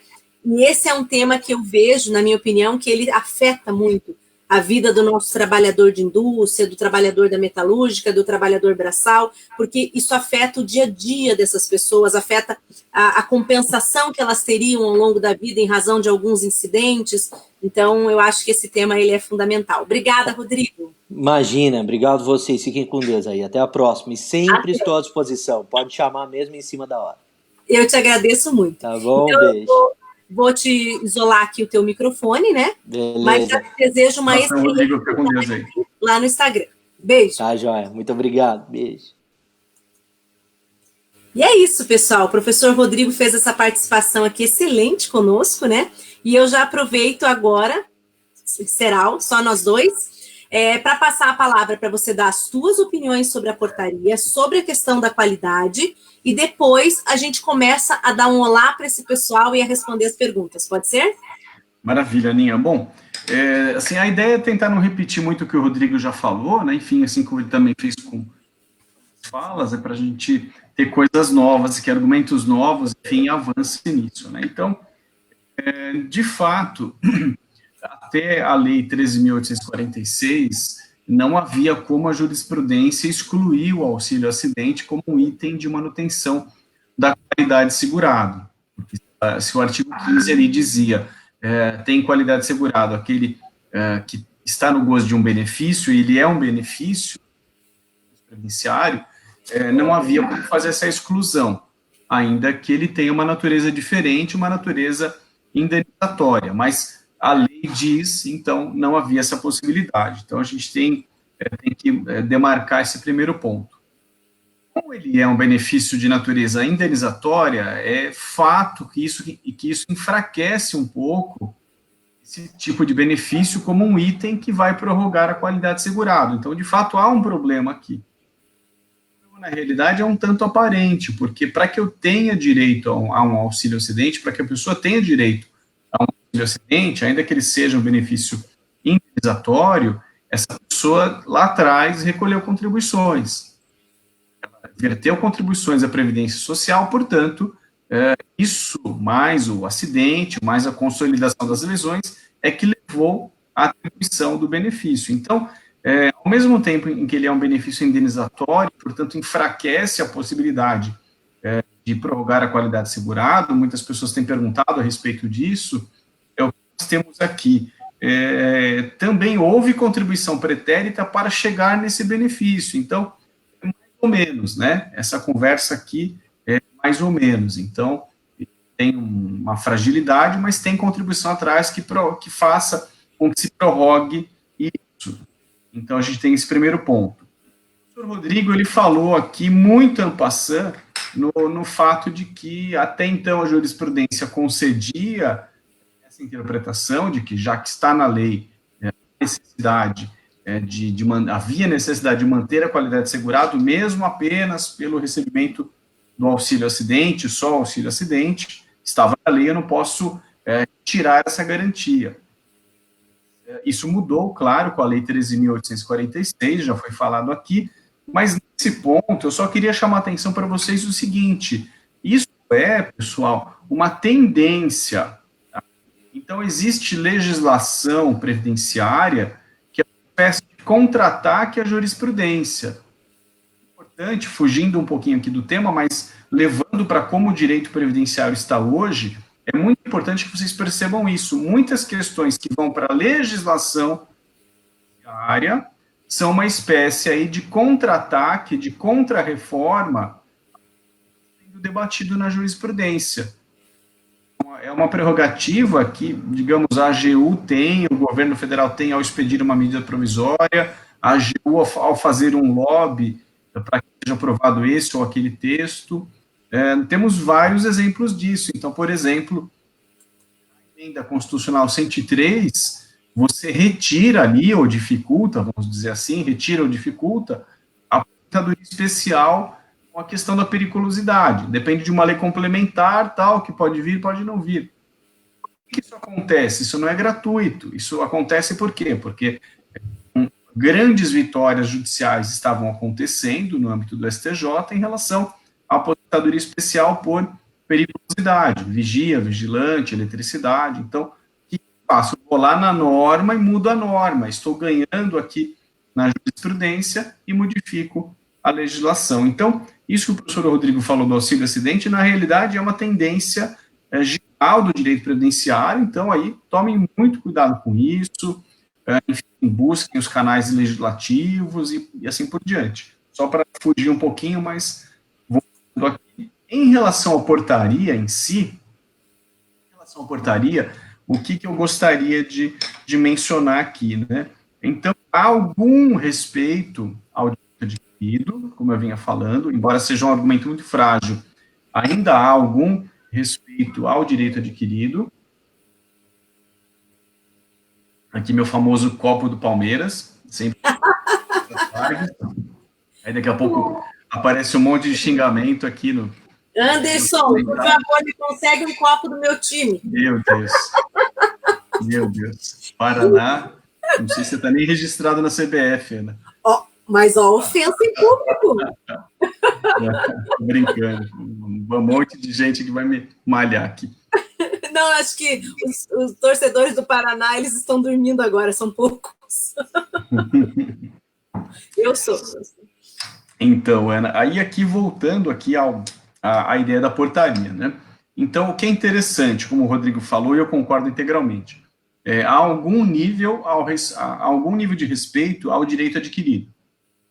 E esse é um tema que eu vejo, na minha opinião, que ele afeta muito a vida do nosso trabalhador de indústria, do trabalhador da metalúrgica, do trabalhador braçal, porque isso afeta o dia a dia dessas pessoas, afeta a compensação que elas teriam ao longo da vida em razão de alguns incidentes. Então, eu acho que esse tema ele é fundamental. Obrigada, Rodrigo. Imagina, obrigado vocês. Fiquem com Deus aí. Até a próxima. E sempre estou à disposição. Pode chamar mesmo em cima da hora. Eu te agradeço muito. Tá bom? Então, beijo. Vou te isolar aqui o teu microfone, né? Beleza. Mas já te desejo uma excelente lá no Instagram. Beijo. Tá, joia. Muito obrigado. Beijo. E é isso, pessoal. O professor Rodrigo fez essa participação aqui excelente conosco, né? E eu já aproveito agora, Serau, só nós dois, para passar a palavra para você dar as suas opiniões sobre a portaria, sobre a questão da qualidade, e depois a gente começa a dar um olá para esse pessoal e a responder as perguntas. Pode ser? Maravilha, Aninha. Bom, assim, a ideia é tentar não repetir muito o que o Rodrigo já falou, né? Enfim, assim como ele também fez com falas, para a gente ter coisas novas, que argumentos novos, enfim, avance nisso, né? Então, de fato, até a Lei 13.846, não havia como a jurisprudência excluir o auxílio acidente como um item de manutenção da qualidade segurado. Porque, se o artigo 15 ali dizia tem qualidade segurado aquele que está no gozo de um benefício, e ele é um benefício previdenciário, não havia como fazer essa exclusão, ainda que ele tenha uma natureza diferente, uma natureza indenizatória, mas a lei diz, então, não havia essa possibilidade. Então, a gente tem que demarcar esse primeiro ponto. Como ele é um benefício de natureza indenizatória, é fato que isso enfraquece um pouco esse tipo de benefício como um item que vai prorrogar a qualidade segurado. Então, de fato, há um problema aqui. Na realidade, é um tanto aparente, porque para que eu tenha direito a um auxílio acidente, para que a pessoa tenha direito a um auxílio acidente, ainda que ele seja um benefício indenizatório, essa pessoa lá atrás recolheu contribuições. Ela verteu contribuições à Previdência Social, portanto, isso, mais o acidente, mais a consolidação das lesões, é que levou à atribuição do benefício. Então, ao mesmo tempo em que ele é um benefício indenizatório, portanto, enfraquece a possibilidade de prorrogar a qualidade segurada, muitas pessoas têm perguntado a respeito disso, é o que nós temos aqui. Também houve contribuição pretérita para chegar nesse benefício, então, mais ou menos, né? Essa conversa aqui é mais ou menos, então, tem uma fragilidade, mas tem contribuição atrás que faça com que se prorrogue isso. Então, a gente tem esse primeiro ponto. O professor Rodrigo, ele falou aqui, muito en passant, no fato de que, até então, a jurisprudência concedia essa interpretação de que, já que está na lei havia necessidade de manter a qualidade segurada, mesmo apenas pelo recebimento do auxílio acidente, só auxílio acidente, estava na lei, eu não posso tirar essa garantia. Isso mudou, claro, com a Lei 13.846, já foi falado aqui, mas nesse ponto eu só queria chamar a atenção para vocês o seguinte, isso pessoal, uma tendência. Tá? Então, existe legislação previdenciária que é uma espécie de contra-ataque à jurisprudência. Importante, fugindo um pouquinho aqui do tema, mas levando para como o direito previdenciário está hoje, é muito importante que vocês percebam isso. Muitas questões que vão para a legislação área são uma espécie aí de contra-ataque, de contra-reforma sendo debatido na jurisprudência. É uma prerrogativa que, digamos, a AGU tem, o governo federal tem ao expedir uma medida provisória, a AGU ao fazer um lobby para que seja aprovado esse ou aquele texto. Temos vários exemplos disso. Então, por exemplo, emenda constitucional 103, você retira ali, ou dificulta, vamos dizer assim, retira ou dificulta a aposentadoria especial com a questão da periculosidade. Depende de uma lei complementar, tal, que pode vir, pode não vir. Por que isso acontece? Isso não é gratuito. Isso acontece por quê? Porque grandes vitórias judiciais estavam acontecendo no âmbito do STJ em relação à aposentadoria especial por periculosidade, vigia, vigilante, eletricidade. Então, o que eu faço? Eu vou lá na norma e mudo a norma. Estou ganhando aqui na jurisprudência e modifico a legislação. Então, isso que o professor Rodrigo falou do auxílio acidente, na realidade, é uma tendência geral do direito previdenciário. Então, aí, tomem muito cuidado com isso, enfim, busquem os canais legislativos e assim por diante. Só para fugir um pouquinho, mas voltando aqui. Em relação à portaria em si, o que eu gostaria de mencionar aqui, né? Então, há algum respeito ao direito adquirido, como eu vinha falando, embora seja um argumento muito frágil, ainda há algum respeito ao direito adquirido. Aqui meu famoso copo do Palmeiras, sempre. Aí daqui a pouco aparece um monte de xingamento aqui no... Anderson, por favor, me consegue um copo do meu time. Meu Deus. Meu Deus. Paraná, não sei se você está nem registrado na CBF, Ana. Mas ofensa em público. Tô brincando. Um monte de gente que vai me malhar aqui. Não, acho que os torcedores do Paraná, eles estão dormindo agora, são poucos. Eu sou. Então, Ana, aí aqui voltando aqui à ideia da portaria, né? Então, o que é interessante, como o Rodrigo falou, e eu concordo integralmente, há algum nível de respeito ao direito adquirido.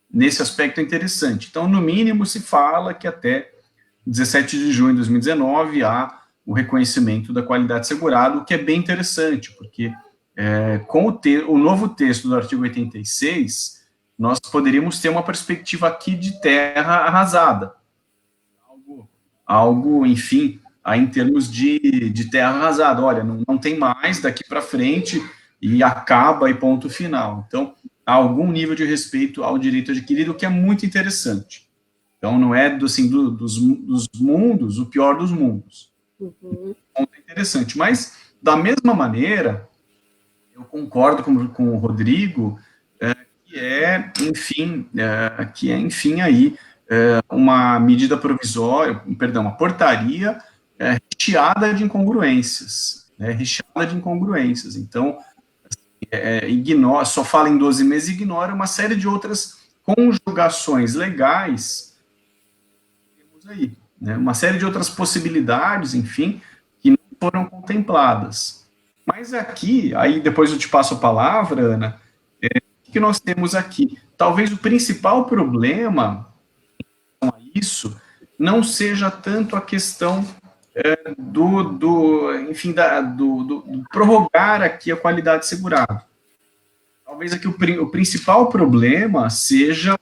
Nesse aspecto é interessante. Então, no mínimo, se fala que até 17 de junho de 2019 há o reconhecimento da qualidade segurada, o que é bem interessante, porque com o novo texto do artigo 86, nós poderíamos ter uma perspectiva aqui de terra arrasada. Algo, enfim, aí em termos de terra arrasada. Olha, não tem mais daqui para frente e acaba e ponto final. Então, há algum nível de respeito ao direito adquirido, que é muito interessante. Então, não é dos mundos o pior dos mundos. Uhum. Ponto interessante. Mas, da mesma maneira, eu concordo com o Rodrigo, que é, enfim, aí uma medida provisória, perdão, uma portaria recheada de incongruências, né, recheada de incongruências. Então, ignora, só fala em 12 meses e ignora uma série de outras conjugações legais que temos aí, né, uma série de outras possibilidades, enfim, que não foram contempladas. Mas aqui, aí depois eu te passo a palavra, Ana, o que nós temos aqui? Talvez o principal problema a isso não seja tanto a questão do prorrogar aqui a qualidade segurada. Talvez aqui o principal problema seja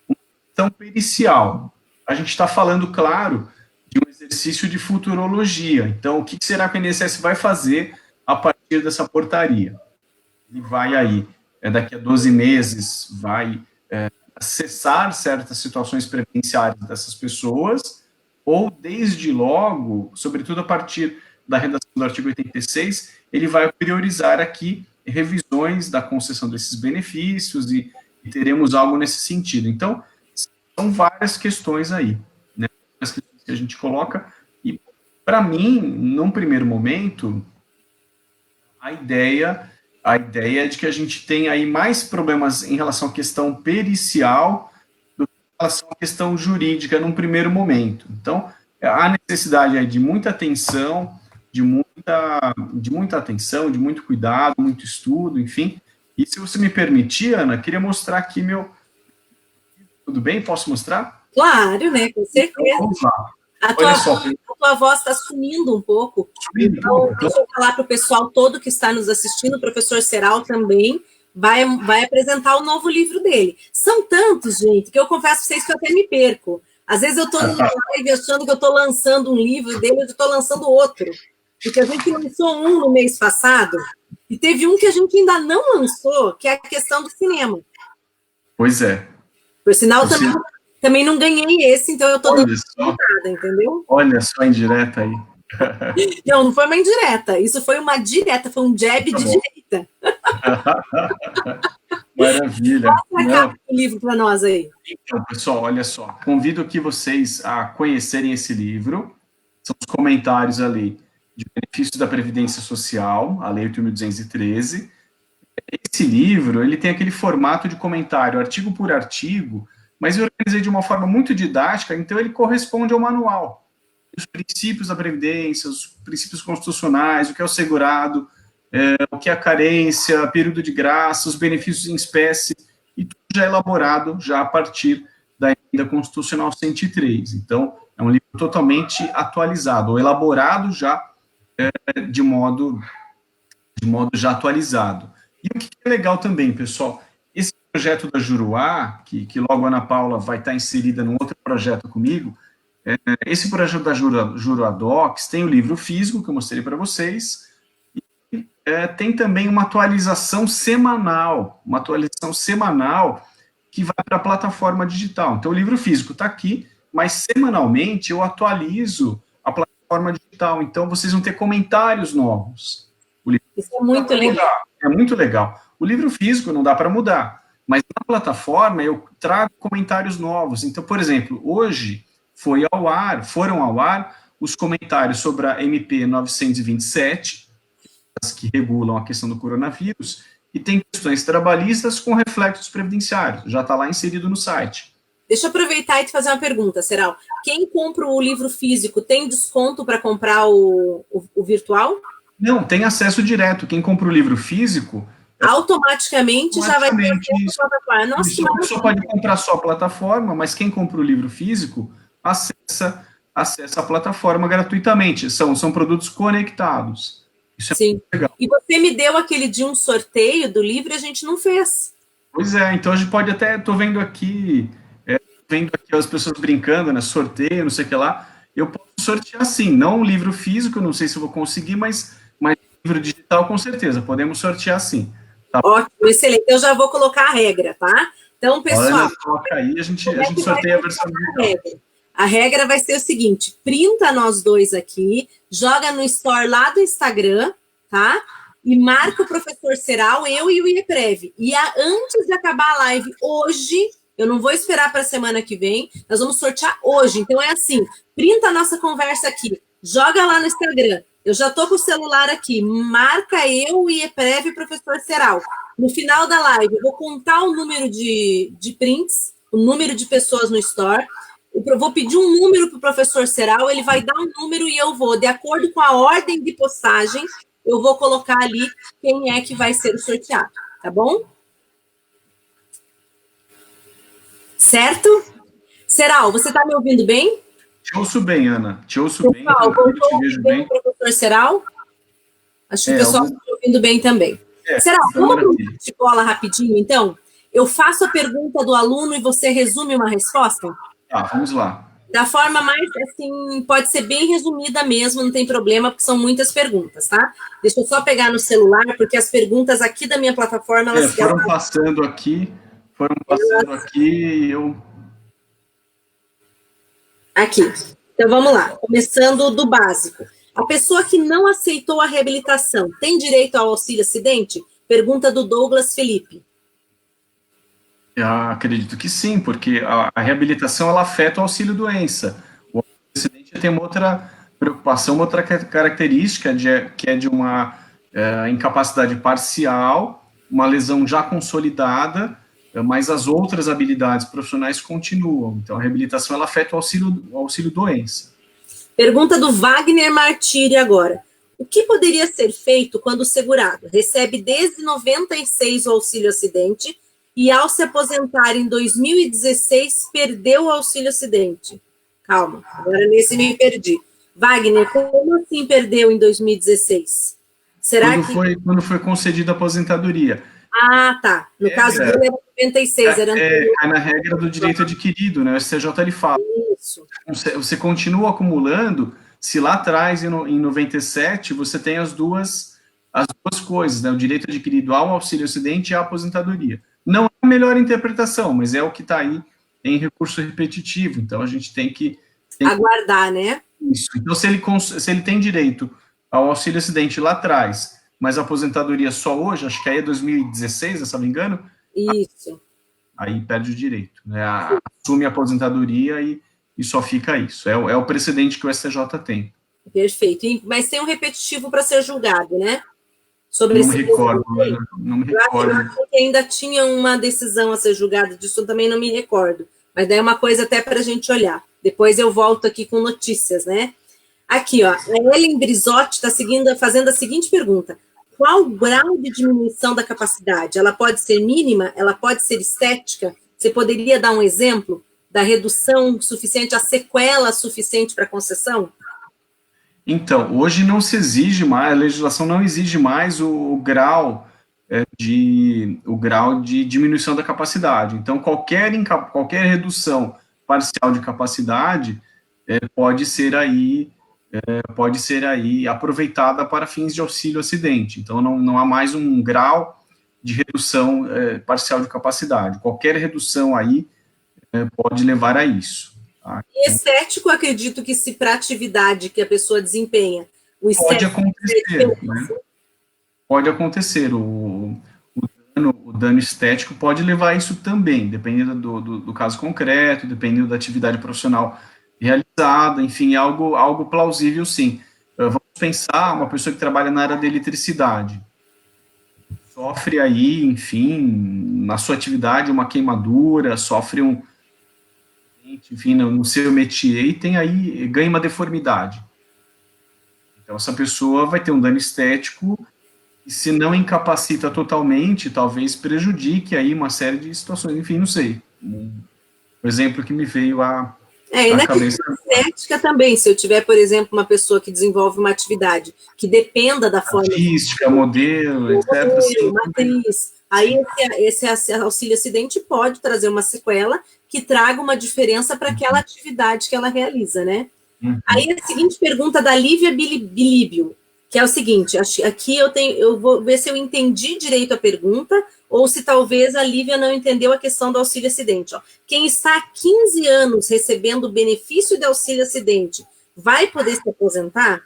uma questão pericial. A gente está falando, claro, de um exercício de futurologia. Então, o que será que o INSS vai fazer a partir dessa portaria? Ele vai aí, daqui a 12 meses, vai cessar certas situações previdenciárias dessas pessoas, ou desde logo, sobretudo a partir da redação do artigo 86, ele vai priorizar aqui revisões da concessão desses benefícios e teremos algo nesse sentido. Então, são várias questões aí, né, as questões que a gente coloca, e para mim, num primeiro momento, a ideia é de que a gente tem aí mais problemas em relação à questão pericial do que em relação à questão jurídica num primeiro momento. Então, há necessidade aí de muita atenção, de muito cuidado, muito estudo, enfim. E se você me permitir, Ana, queria mostrar aqui meu... Tudo bem? Posso mostrar? Claro, né? Com certeza. Então, vamos lá. A tua voz está sumindo um pouco. Então, deixa eu falar para o pessoal todo que está nos assistindo, o professor Serral também vai apresentar o novo livro dele. São tantos, gente, que eu confesso para vocês que eu até me perco. Às vezes eu estou no live achando que eu estou lançando um livro dele, eu estou lançando outro. porque a gente lançou um no mês passado, e teve um que a gente ainda não lançou, que é a questão do cinema. Pois é. Por sinal, também não ganhei esse, então eu tô dando só, nada, entendeu? olha só a indireta aí. Não foi uma indireta, isso foi uma direta, foi um jab de direita. Maravilha. Mostra a capa do livro para nós aí. Então, pessoal, olha só. Convido aqui vocês a conhecerem esse livro. São os comentários à lei de benefícios da Previdência Social, a Lei 8.213. Esse livro, ele tem aquele formato de comentário, artigo por artigo, mas eu organizei de uma forma muito didática, então ele corresponde ao manual. Os princípios da Previdência, os princípios constitucionais, o que é o segurado, o que é a carência, período de graça, os benefícios em espécie, e tudo já é elaborado já a partir da Emenda Constitucional 103. Então, é um livro totalmente atualizado, ou elaborado já de modo já atualizado. E o que é legal também, pessoal, esse projeto da Juruá, que logo a Ana Paula vai estar inserida num outro projeto comigo, esse projeto da Juruá Docs tem o livro físico, que eu mostrei para vocês, e tem também uma atualização semanal que vai para a plataforma digital. Então, o livro físico está aqui, mas semanalmente eu atualizo a plataforma digital. Então, vocês vão ter comentários novos. Isso é muito legal. É muito legal. O livro físico não dá para mudar, mas na plataforma eu trago comentários novos. Então, por exemplo, hoje foram ao ar os comentários sobre a MP 927, as que regulam a questão do coronavírus, e tem questões trabalhistas com reflexos previdenciários. Já está lá inserido no site. Deixa eu aproveitar e te fazer uma pergunta, Serau. Quem compra o livro físico tem desconto para comprar o virtual? Não, tem acesso direto. Quem compra o livro físico... Automaticamente já vai ter acesso à plataforma. Nossa, a pessoa pode comprar só a plataforma, mas quem compra o livro físico acessa a plataforma gratuitamente. São produtos conectados. Isso é muito legal. E você me deu aquele de um sorteio do livro e a gente não fez. Pois é, então a gente pode até... Estou vendo aqui as pessoas brincando, né? Sorteio, não sei o que lá. Eu posso sortear sim, não um livro físico, não sei se eu vou conseguir, mas livro digital com certeza, podemos sortear sim. Tá? Ótimo, excelente. Eu já vou colocar a regra, tá? Então, pessoal... Olha, coloca aí, a gente sorteia a versão digital. A regra vai ser o seguinte, printa nós dois aqui, joga no store lá do Instagram, tá? E marca o professor Serau, eu e o IEPREV. E antes de acabar a live hoje, eu não vou esperar para a semana que vem, nós vamos sortear hoje. Então é assim, printa a nossa conversa aqui, joga lá no Instagram. Eu já estou com o celular aqui, marca eu, o IEPREV e o professor Serau. No final da live, eu vou contar o número de prints, o número de pessoas no store. Eu vou pedir um número para o professor Serau, ele vai dar um número e eu vou, de acordo com a ordem de postagem, eu vou colocar ali quem é que vai ser o sorteado, tá bom? Certo? Serau, você está me ouvindo bem? Te ouço bem, Ana. Te ouço bem. Te vejo bem. Professor Serau? Acho que o pessoal está me ouvindo bem também. Serau, vamos para um bate-bola rapidinho, então? Eu faço a pergunta do aluno e você resume uma resposta? Vamos lá. Da forma mais, assim, pode ser bem resumida mesmo, não tem problema, porque são muitas perguntas, tá? Deixa eu só pegar no celular, porque as perguntas aqui da minha plataforma... elas foram passando aqui e eu... Aqui. Então, vamos lá. Começando do básico. A pessoa que não aceitou a reabilitação tem direito ao auxílio acidente? Pergunta do Douglas Felipe. Eu acredito que sim, porque a reabilitação ela afeta o auxílio-doença. O auxílio-acidente tem uma outra preocupação, uma outra característica, que é de uma incapacidade parcial, uma lesão já consolidada, mas as outras habilidades profissionais continuam. Então, a reabilitação ela afeta o auxílio-doença. Pergunta do Wagner Martiri agora. O que poderia ser feito quando o segurado recebe desde 96 o auxílio-acidente e, ao se aposentar em 2016, perdeu o auxílio-acidente? Calma, agora nesse me perdi. Wagner, como assim perdeu em 2016? Será quando foi concedida a aposentadoria. Ah, tá. No caso dele era 96. Na regra do direito adquirido, né? O STJ ele fala. Isso. Você continua acumulando se lá atrás, em 97, você tem as duas coisas, né? O direito adquirido ao auxílio-acidente e à aposentadoria. Não é a melhor interpretação, mas é o que está aí em recurso repetitivo, então a gente tem que aguardar, né? Isso. Então, se ele tem direito ao auxílio-acidente lá atrás, mas a aposentadoria só hoje, acho que aí é 2016, se não me engano, isso. Aí perde o direito, né? Assume a aposentadoria e só fica isso. É o precedente que o STJ tem. Perfeito. Mas tem um repetitivo para ser julgado, né? Sobre não me recordo, não me recordo. Eu acho que ainda tinha uma decisão a ser julgada disso, eu também não me recordo. Mas daí é uma coisa até para a gente olhar. Depois eu volto aqui com notícias, né? Aqui, ó, a Ellen Brizotti está fazendo a seguinte pergunta: qual o grau de diminuição da capacidade? Ela pode ser mínima? Ela pode ser estética? Você poderia dar um exemplo da redução suficiente, a sequela suficiente para concessão? Então, hoje não se exige mais, a legislação não exige mais o grau de diminuição da capacidade. Então, qualquer redução parcial de capacidade pode ser aí aproveitada para fins de auxílio-acidente. Então, não há mais um grau de redução parcial de capacidade. Qualquer redução aí pode levar a isso. Tá? E estético, acredito que se para a atividade que a pessoa desempenha, o estético... Pode acontecer, né? Pode acontecer. O dano estético pode levar a isso também, dependendo do caso concreto, dependendo da atividade profissional realizada, enfim, algo plausível, sim. Vamos pensar uma pessoa que trabalha na área da eletricidade, sofre aí, enfim, na sua atividade uma queimadura, sofre enfim, no seu métier, e ganha uma deformidade. Então, essa pessoa vai ter um dano estético e, se não incapacita totalmente, talvez prejudique aí uma série de situações, enfim, não sei. O exemplo que me veio à cabeça. Estética também, se eu tiver, por exemplo, uma pessoa que desenvolve uma atividade que dependa da forma... Artística, modelo, etc. Matriz. Aí esse auxílio-acidente pode trazer uma sequela que traga uma diferença para aquela atividade que ela realiza, né? Uhum. Aí a seguinte pergunta da Lívia Bilíbio, que é o seguinte, aqui eu vou ver se eu entendi direito a pergunta, ou se talvez a Lívia não entendeu a questão do auxílio-acidente. Quem está há 15 anos recebendo o benefício de auxílio-acidente, vai poder se aposentar?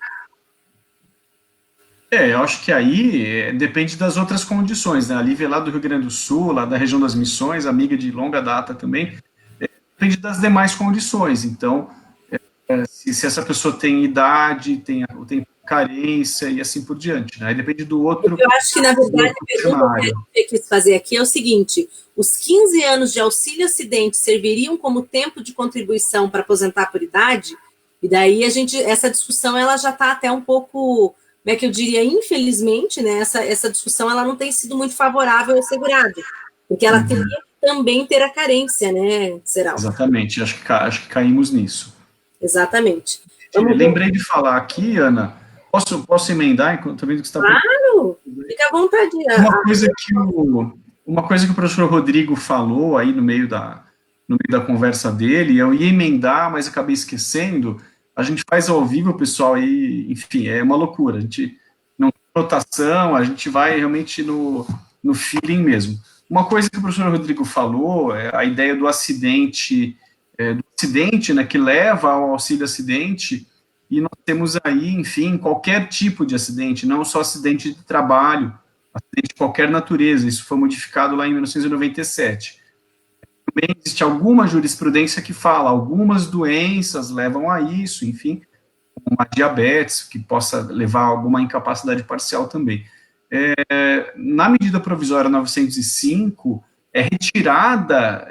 Eu acho que aí depende das outras condições, né? A Lívia é lá do Rio Grande do Sul, lá da região das Missões, amiga de longa data também, depende das demais condições. Então, se essa pessoa tem idade, tem carência e assim por diante, né? Aí depende do outro... Eu acho que, na verdade, a pergunta que eu quis fazer aqui é o seguinte: os 15 anos de auxílio-acidente serviriam como tempo de contribuição para aposentar por idade? E daí essa discussão ela já está até um pouco... Como é que eu diria, infelizmente, né, essa discussão ela não tem sido muito favorável ao segurado, porque ela teria que também ter a carência, né, Seraldo? Exatamente, acho que caímos nisso. Exatamente. Lembrei de falar aqui, Ana, posso emendar enquanto também que você está... Claro, fica à vontade. Uma coisa que o professor Rodrigo falou aí no meio da conversa dele, eu ia emendar, mas acabei esquecendo. A gente faz ao vivo, pessoal, e, enfim, é uma loucura. A gente não tem rotação, a gente vai realmente no feeling mesmo. Uma coisa que o professor Rodrigo falou é a ideia do acidente, né, que leva ao auxílio-acidente, e nós temos aí, enfim, qualquer tipo de acidente, não só acidente de trabalho, acidente de qualquer natureza. Isso foi modificado lá em 1997. Também existe alguma jurisprudência que fala, algumas doenças levam a isso, enfim, como a diabetes, que possa levar a alguma incapacidade parcial também. Na medida provisória 905, é retirada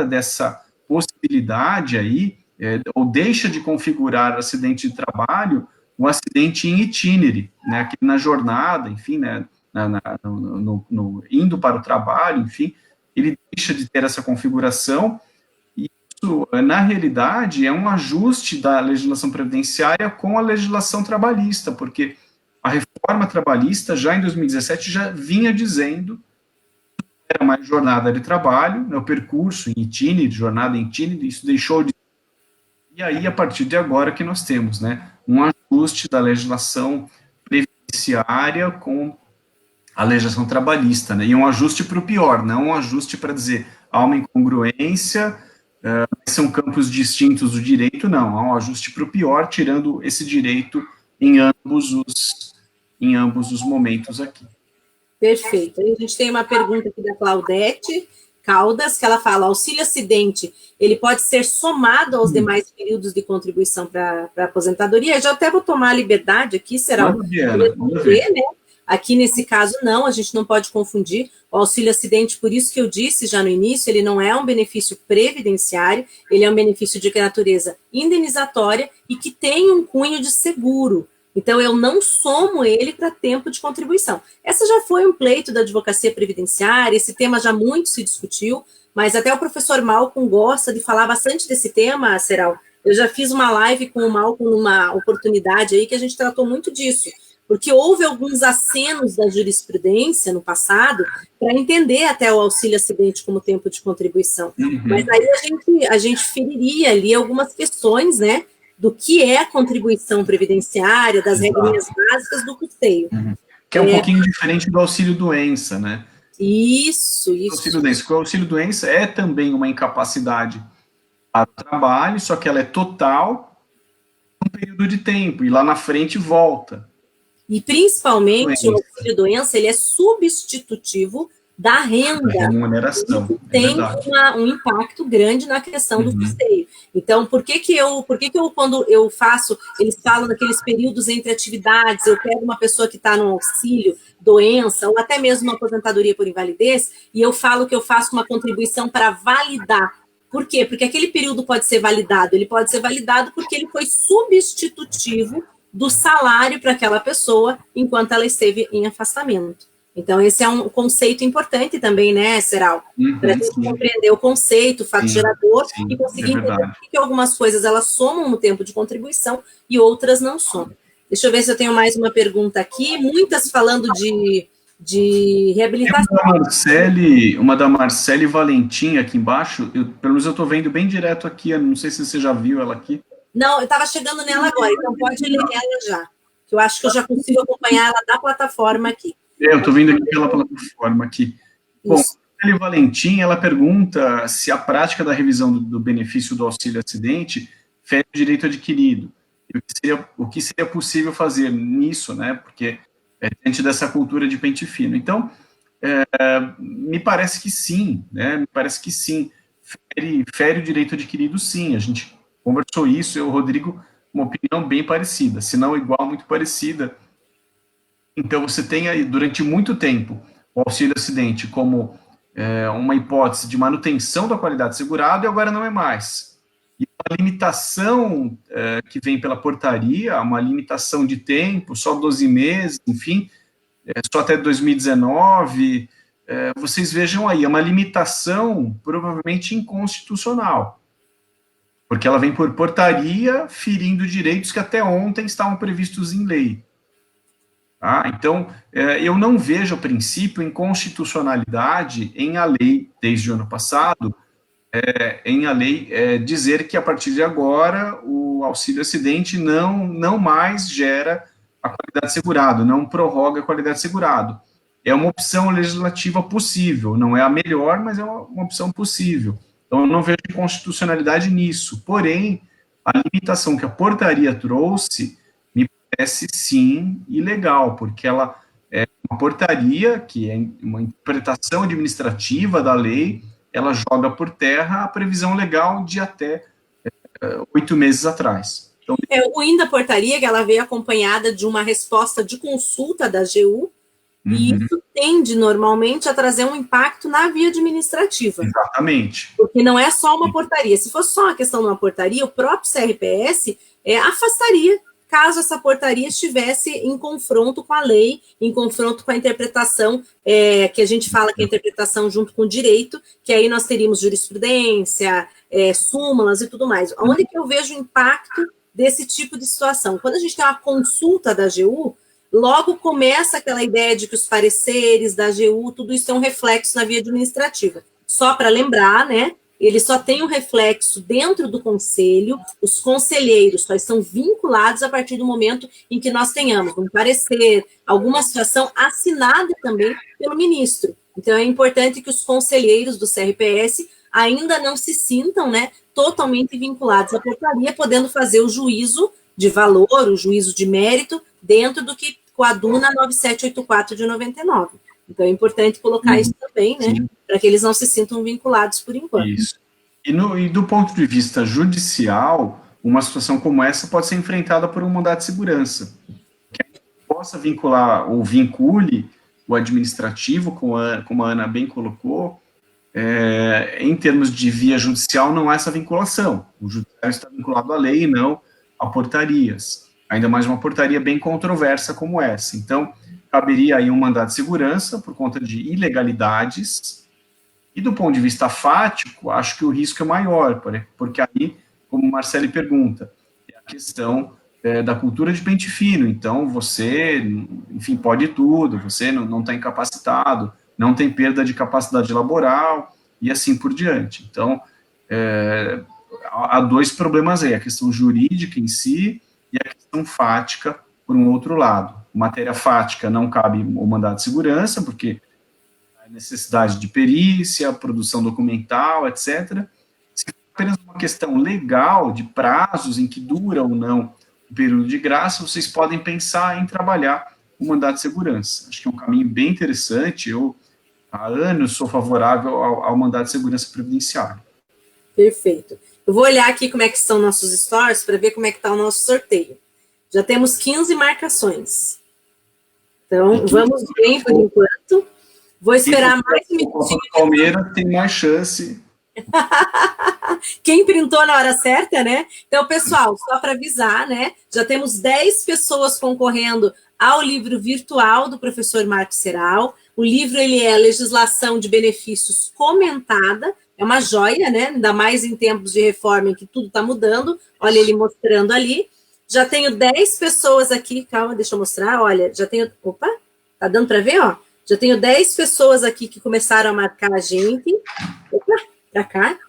dessa possibilidade aí, ou deixa de configurar acidente de trabalho, um acidente in itinere, né, que na jornada, enfim, né, indo para o trabalho, enfim, ele deixa de ter essa configuração, e isso, na realidade, é um ajuste da legislação previdenciária com a legislação trabalhista, porque a reforma trabalhista, já em 2017, já vinha dizendo que era mais jornada de trabalho, né, o percurso em itinere, jornada em itinere, isso deixou de E aí, a partir de agora, que nós temos, né, um ajuste da legislação previdenciária com a legislação trabalhista, né, e um ajuste para o pior, não um ajuste para dizer há uma incongruência, são campos distintos do direito, não, há um ajuste para o pior, tirando esse direito em ambos os momentos aqui. Perfeito. Aí a gente tem uma pergunta aqui da Claudete Caldas, que ela fala, auxílio acidente, ele pode ser somado aos demais períodos de contribuição para a aposentadoria? Eu já até vou tomar a liberdade aqui, será? Né? Aqui, nesse caso, não, a gente não pode confundir. O auxílio acidente, por isso que eu disse já no início, ele não é um benefício previdenciário, ele é um benefício de natureza indenizatória e que tem um cunho de seguro. Então, eu não somo ele para tempo de contribuição. Essa já foi um pleito da advocacia previdenciária, esse tema já muito se discutiu, mas até o professor Malcolm gosta de falar bastante desse tema, Serau. Eu já fiz uma live com o Malcolm numa oportunidade aí que a gente tratou muito disso, porque houve alguns acenos da jurisprudência no passado para entender até o auxílio acidente como tempo de contribuição. Mas aí a gente feriria ali algumas questões, né, do que é a contribuição previdenciária, das regrinhas básicas do custeio. Que é um pouquinho diferente do auxílio-doença, né? Isso. O auxílio-doença é também uma incapacidade para o trabalho, só que ela é total um período de tempo, e lá na frente volta. E principalmente o auxílio-doença, ele é substitutivo da renda. Da remuneração. Isso tem um impacto grande na questão do custeio. Então, por que eu, quando eu faço, eles falam daqueles períodos entre atividades, eu pego uma pessoa que está no auxílio, doença, ou até mesmo uma aposentadoria por invalidez, e eu falo que eu faço uma contribuição para validar. Por quê? Porque aquele período pode ser validado. Ele pode ser validado porque ele foi substitutivo do salário para aquela pessoa enquanto ela esteve em afastamento. Então, esse é um conceito importante também, né, Serau? Para a gente compreender o conceito, o fato gerador, e conseguir entender que algumas coisas elas somam no tempo de contribuição e outras não somam. Deixa eu ver se eu tenho mais uma pergunta aqui. Muitas falando de reabilitação. Uma da Marcele Valentim aqui embaixo, pelo menos eu estou vendo bem direto aqui, eu não sei se você já viu ela aqui. Não, eu estava chegando nela agora, então pode ler ela já. Eu acho que eu já consigo acompanhar ela da plataforma aqui. Eu estou vendo aqui pela plataforma aqui. Bom, a Valentim, ela pergunta se a prática da revisão do benefício do auxílio-acidente fere o direito adquirido. E o que seria possível fazer nisso, né? Porque é diante dessa cultura de pente fino. Então, me parece que sim, né? Me parece que sim. Fere o direito adquirido, sim. A gente conversou isso, eu e o Rodrigo, uma opinião bem parecida, se não igual, muito parecida. Então, você tem aí, durante muito tempo, o auxílio-acidente como uma hipótese de manutenção da qualidade segurada, e agora não é mais. E a limitação que vem pela portaria, uma limitação de tempo, só 12 meses, enfim, só até 2019, vocês vejam aí, é uma limitação provavelmente inconstitucional, porque ela vem por portaria, ferindo direitos que até ontem estavam previstos em lei. Então, eu não vejo, a princípio, inconstitucionalidade em a lei, desde o ano passado, em a lei dizer que, a partir de agora, o auxílio-acidente não mais gera a qualidade segurada, não prorroga a qualidade segurada. É uma opção legislativa possível, não é a melhor, mas é uma opção possível. Então, eu não vejo inconstitucionalidade nisso. Porém, a limitação que a portaria trouxe parece sim ilegal, porque ela é uma portaria, que é uma interpretação administrativa da lei, ela joga por terra a previsão legal de até 8 meses atrás. Então, o IN da portaria, que ela veio acompanhada de uma resposta de consulta da AGU, e isso tende, normalmente, a trazer um impacto na via administrativa. Exatamente. Porque não é só uma portaria. Se fosse só uma questão de uma portaria, o próprio CRPS afastaria caso essa portaria estivesse em confronto com a lei, em confronto com a interpretação, que a gente fala que é a interpretação junto com o direito, que aí nós teríamos jurisprudência, súmulas e tudo mais. Onde que eu vejo o impacto desse tipo de situação? Quando a gente tem uma consulta da AGU, logo começa aquela ideia de que os pareceres da AGU, tudo isso é um reflexo na via administrativa. Só para lembrar, né? ele só tem um reflexo dentro do conselho, os conselheiros só estão vinculados a partir do momento em que nós tenhamos um parecer, alguma situação assinada também pelo ministro. Então, é importante que os conselheiros do CRPS ainda não se sintam, né, totalmente vinculados à portaria, podendo fazer o juízo de valor, o juízo de mérito, dentro do que coaduna 9784 de 99. Então, é importante colocar isso também, né, para que eles não se sintam vinculados por enquanto. Isso. E do ponto de vista judicial, uma situação como essa pode ser enfrentada por um mandado de segurança, que possa vincular ou vincule o administrativo, como a Ana bem colocou. Em termos de via judicial, não há essa vinculação. O judiciário está vinculado à lei e não a portarias. Ainda mais uma portaria bem controversa como essa. Então, caberia aí um mandado de segurança por conta de ilegalidades. E do ponto de vista fático, acho que o risco é maior, porque aí, como o Marcelo pergunta, é a questão da cultura de pente fino. Então, você, enfim, pode tudo, você não está incapacitado, não tem perda de capacidade laboral, e assim por diante. Então, há dois problemas aí, a questão jurídica em si e a questão fática por um outro lado. Matéria fática não cabe o mandado de segurança, porque há necessidade de perícia, produção documental, etc. Se for apenas uma questão legal, de prazos em que dura ou não o período de graça, vocês podem pensar em trabalhar o mandado de segurança. Acho que é um caminho bem interessante. Eu, há anos, sou favorável ao mandado de segurança previdenciário. Perfeito. Eu vou olhar aqui como é que estão nossos stories para ver como é que está o nosso sorteio. Já temos 15 marcações. Então, vamos bem por enquanto. Vou esperar mais um minutinho. O Palmeiras tem mais chance. Quem printou na hora certa, né? Então, pessoal, só para avisar, né? Já temos 10 pessoas concorrendo ao livro virtual do professor Marcos Serral. O livro, ele é Legislação de Benefícios Comentada. É uma joia, né? Ainda mais em tempos de reforma em que tudo está mudando. Olha ele mostrando ali. Já tenho 10 pessoas aqui. Calma, deixa eu mostrar. Olha, já tenho... Opa, tá dando para ver, ó? Já tenho 10 pessoas aqui que começaram a marcar a gente. Opa, para cá.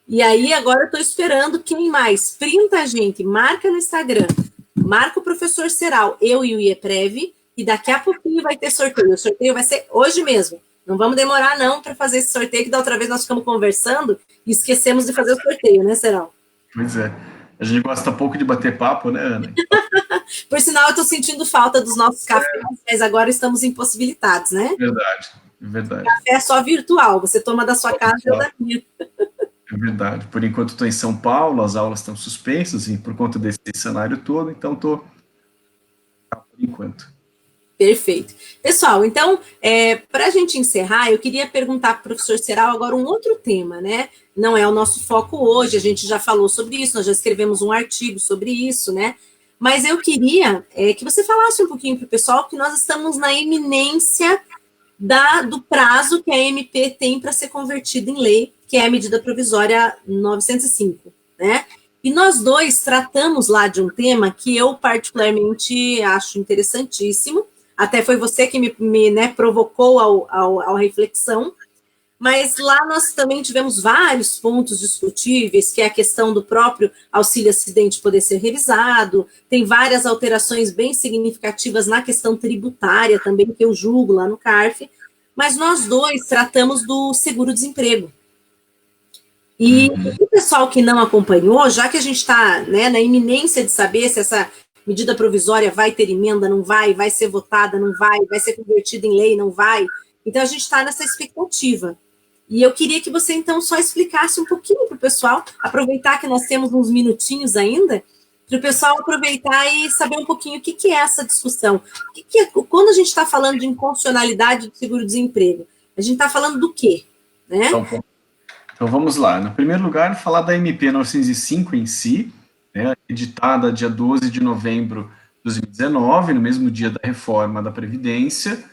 E aí, agora eu estou esperando quem mais? Printa a gente, marca no Instagram, marca o professor Serral, eu e o IEPREV, e daqui a pouquinho vai ter sorteio. O sorteio vai ser hoje mesmo. Não vamos demorar, não, para fazer esse sorteio, que da outra vez nós ficamos conversando e esquecemos de fazer o sorteio, né, Serral? Pois é. A gente gosta pouco de bater papo, né, Ana? Por sinal, eu estou sentindo falta dos nossos cafés, mas agora estamos impossibilitados, né? Verdade. Café é só virtual, você toma da sua casa e eu da minha. É verdade. Por enquanto estou em São Paulo, as aulas estão suspensas, e por conta desse cenário todo, então estou por enquanto. Perfeito. Pessoal, então, para a gente encerrar, eu queria perguntar para o professor Serral agora um outro tema, né? Não é o nosso foco hoje, a gente já falou sobre isso, nós já escrevemos um artigo sobre isso, né? Mas eu queria que você falasse um pouquinho para o pessoal que nós estamos na iminência do prazo que a MP tem para ser convertida em lei, que é a medida provisória 905, né? E nós dois tratamos lá de um tema que eu particularmente acho interessantíssimo, até foi você que me provocou ao reflexão, mas lá nós também tivemos vários pontos discutíveis, que é a questão do próprio auxílio-acidente poder ser revisado, tem várias alterações bem significativas na questão tributária também, que eu julgo lá no CARF, mas nós dois tratamos do seguro-desemprego. E o pessoal que não acompanhou, já que a gente está, né, na iminência de saber se essa medida provisória vai ter emenda, não vai ser votada, não vai ser convertida em lei, não vai, então a gente está nessa expectativa. E eu queria que você, então, só explicasse um pouquinho para o pessoal, aproveitar que nós temos uns minutinhos ainda, para o pessoal aproveitar e saber um pouquinho o que é essa discussão. Quando a gente está falando de inconstitucionalidade do seguro-desemprego, a gente está falando do quê? Né? Então, vamos lá. No primeiro lugar, falar da MP 905 em si, né, editada dia 12 de novembro de 2019, no mesmo dia da reforma da Previdência.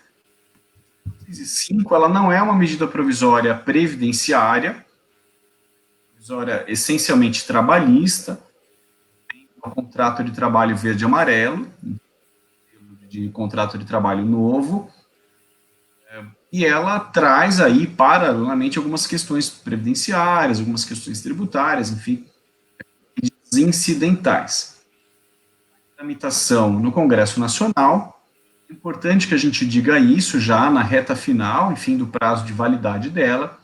905, ela não é uma medida provisória previdenciária, provisória essencialmente trabalhista, tem um contrato de trabalho verde e amarelo, de contrato de trabalho novo, e ela traz aí, paralelamente, algumas questões previdenciárias, algumas questões tributárias, enfim, incidentais. Tramitação no Congresso Nacional, é importante que a gente diga isso já na reta final, enfim, do prazo de validade dela.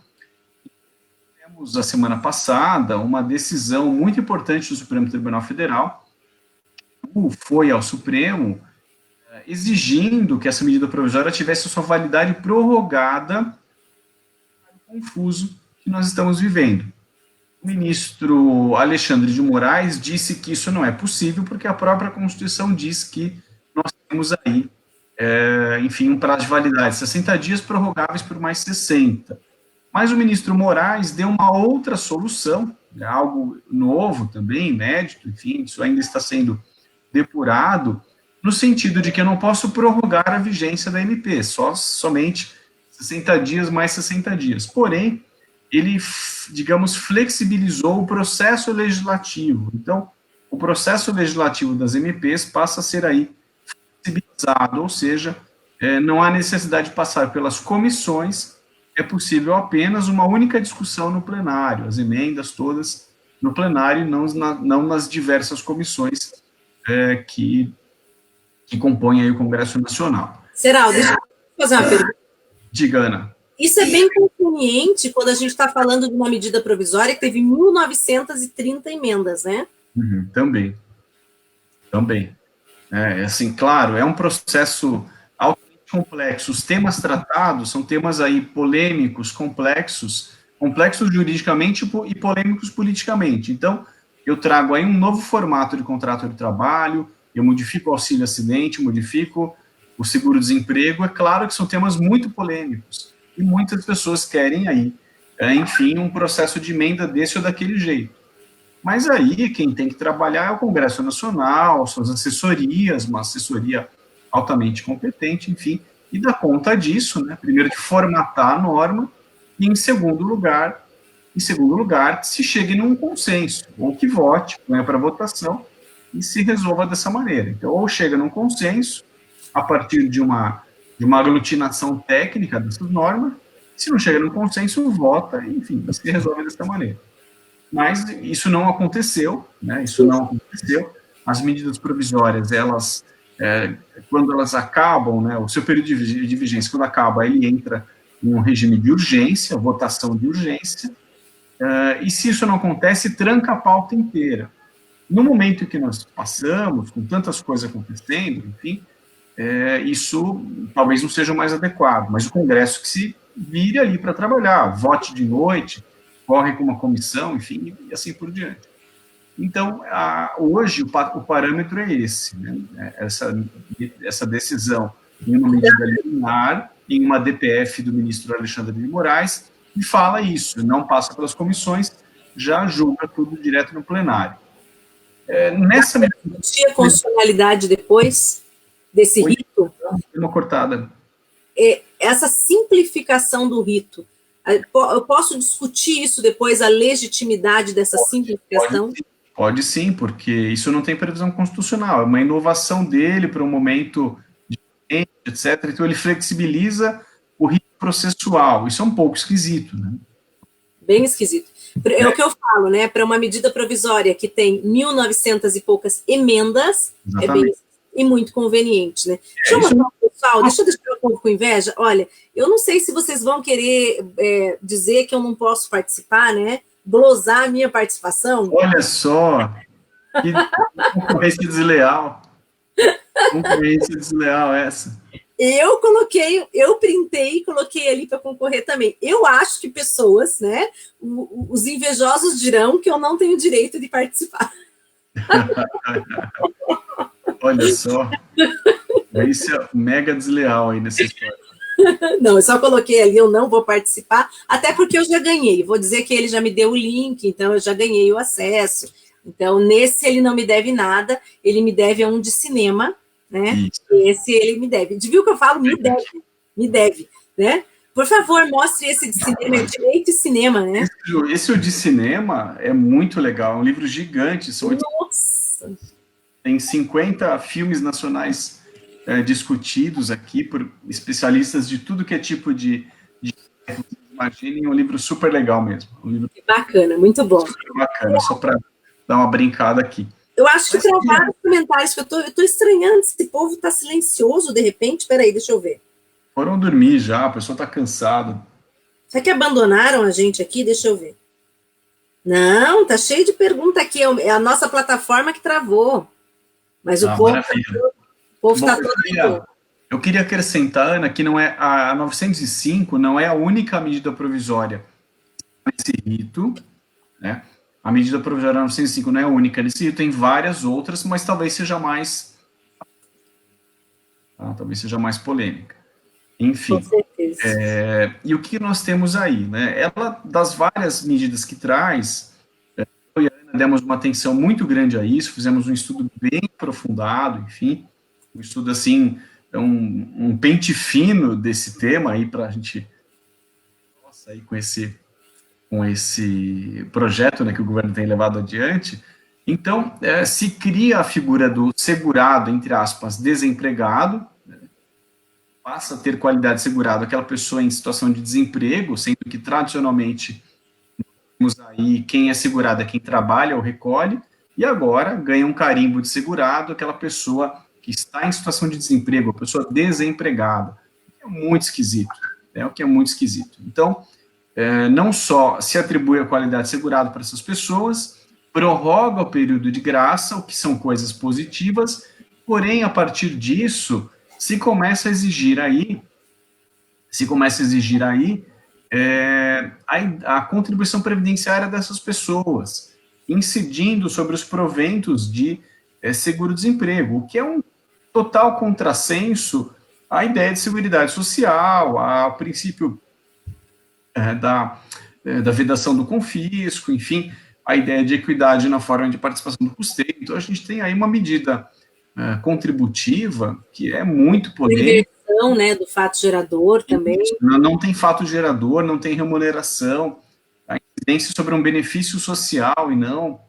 Tivemos, a semana passada, uma decisão muito importante do Supremo Tribunal Federal, que foi ao Supremo exigindo que essa medida provisória tivesse sua validade prorrogada, confuso que nós estamos vivendo. O ministro Alexandre de Moraes disse que isso não é possível, porque a própria Constituição diz que nós temos aí, enfim, um prazo de validade, 60 dias prorrogáveis por mais 60. Mas o ministro Moraes deu uma outra solução, algo novo também, inédito, enfim, isso ainda está sendo depurado, no sentido de que eu não posso prorrogar a vigência da MP, somente 60 dias mais 60 dias. Porém, ele, digamos, flexibilizou o processo legislativo. Então, o processo legislativo das MPs passa a ser aí flexibilizado, ou seja, não há necessidade de passar pelas comissões, é possível apenas uma única discussão no plenário, as emendas todas no plenário, não nas diversas comissões que compõem aí o Congresso Nacional. Seraldo, deixa eu fazer uma pergunta. Diga, Ana. Isso é bem conveniente quando a gente está falando de uma medida provisória que teve 1.930 emendas, né? Também. Assim, claro, é um processo altamente complexo. Os temas tratados são temas aí polêmicos, complexos juridicamente e polêmicos politicamente. Então, eu trago aí um novo formato de contrato de trabalho, eu modifico o auxílio-acidente, modifico o seguro-desemprego. É claro que são temas muito polêmicos, e muitas pessoas querem aí, enfim, um processo de emenda desse ou daquele jeito. Mas aí quem tem que trabalhar é o Congresso Nacional, suas assessorias, uma assessoria altamente competente, enfim, e dá conta disso, né? Primeiro de formatar a norma, e em segundo lugar, que se chegue num consenso, ou que vote, ponha para votação, e se resolva dessa maneira. Então, ou chega num consenso, a partir de uma aglutinação técnica dessas normas, se não chega num consenso, vota, enfim, se resolve dessa maneira. Mas isso não aconteceu, né? Isso não aconteceu. As medidas provisórias, elas, quando elas acabam, né, o seu período de vigência, quando acaba, ele entra em um regime de urgência, votação de urgência, e se isso não acontece, tranca a pauta inteira. No momento em que nós passamos, com tantas coisas acontecendo, enfim, isso talvez não seja o mais adequado, mas o Congresso que se vire ali para trabalhar, vote de noite, corre com uma comissão, enfim, e assim por diante. Então, hoje o parâmetro é esse, né? Essa decisão em uma medida liminar, em uma DPF do ministro Alexandre de Moraes, que fala isso, não passa pelas comissões, já julga tudo direto no plenário. Nessa medida... Tinha constitucionalidade depois desse rito? Uma cortada. Essa simplificação do rito, eu posso discutir isso depois, a legitimidade dessa simplificação? Pode sim, porque isso não tem previsão constitucional, é uma inovação dele para um momento diferente, etc. Então ele flexibiliza o rito processual, isso é um pouco esquisito, né? Bem esquisito. É o que eu falo, né? Para uma medida provisória que tem 1.900 e poucas emendas, e muito conveniente, né? Deixa eu mostrar pro pessoal, deixa eu deixar o povo com inveja. Olha, eu não sei se vocês vão querer dizer que eu não posso participar, né? Glosar a minha participação. Olha só, que concorrência desleal. Concorrência desleal essa. Eu printei e coloquei ali para concorrer também. Eu acho que pessoas, né? Os invejosos dirão que eu não tenho direito de participar. Olha só, isso é mega desleal aí nessa história. Não, eu só coloquei ali, eu não vou participar, até porque eu já ganhei. Vou dizer que ele já me deu o link, então eu já ganhei o acesso. Então, nesse ele não me deve nada, ele me deve a um de cinema, né? Isso. Esse ele me deve. Viu que eu falo? Me deve, né? Por favor, mostre esse de cinema, é direito de cinema, né? Esse de cinema é muito legal, é um livro gigante. Nossa! Tem 50 filmes nacionais discutidos aqui por especialistas de tudo que é tipo de imaginem, um livro super legal mesmo. Um livro bacana, muito bom. Super bacana, só para dar uma brincada aqui. Eu acho que para vários comentários que eu tô estranhando, esse povo tá silencioso de repente. Peraí, deixa eu ver. Foram dormir já, a pessoa tá cansada. Será que abandonaram a gente aqui? Deixa eu ver. Não, tá cheio de pergunta aqui. É a nossa plataforma que travou. Mas o povo está todo aí. Eu queria acrescentar, Ana, que não é a 905 não é a única medida provisória nesse rito, né? A medida provisória 905 não é a única nesse rito, tem várias outras, mas talvez seja mais polêmica. Enfim. Com certeza. E o que nós temos aí, né? Ela, das várias medidas que traz, eu e a Ana demos uma atenção muito grande a isso, fizemos um estudo bem aprofundado, enfim, um estudo assim, um pente fino desse tema aí para a gente sair com esse projeto, né, que o governo tem levado adiante. Então, se cria a figura do segurado, entre aspas, desempregado, né, passa a ter qualidade de segurado aquela pessoa em situação de desemprego, sendo que tradicionalmente temos aí quem é segurado é quem trabalha ou recolhe, e agora ganha um carimbo de segurado aquela pessoa que está em situação de desemprego, a pessoa desempregada. É muito esquisito, o que é muito esquisito. Então, não só se atribui a qualidade de segurado para essas pessoas, prorroga o período de graça, o que são coisas positivas, porém, a partir disso, se começa a exigir aí a contribuição previdenciária dessas pessoas, incidindo sobre os proventos de seguro-desemprego, o que é um total contrassenso à ideia de seguridade social, ao princípio da vedação do confisco, enfim, a ideia de equidade na forma de participação do custeio. Então, a gente tem aí uma medida contributiva que é muito polêmica. Inversão, né, do fato gerador também. Não tem fato gerador, não tem remuneração, a incidência sobre um benefício social e não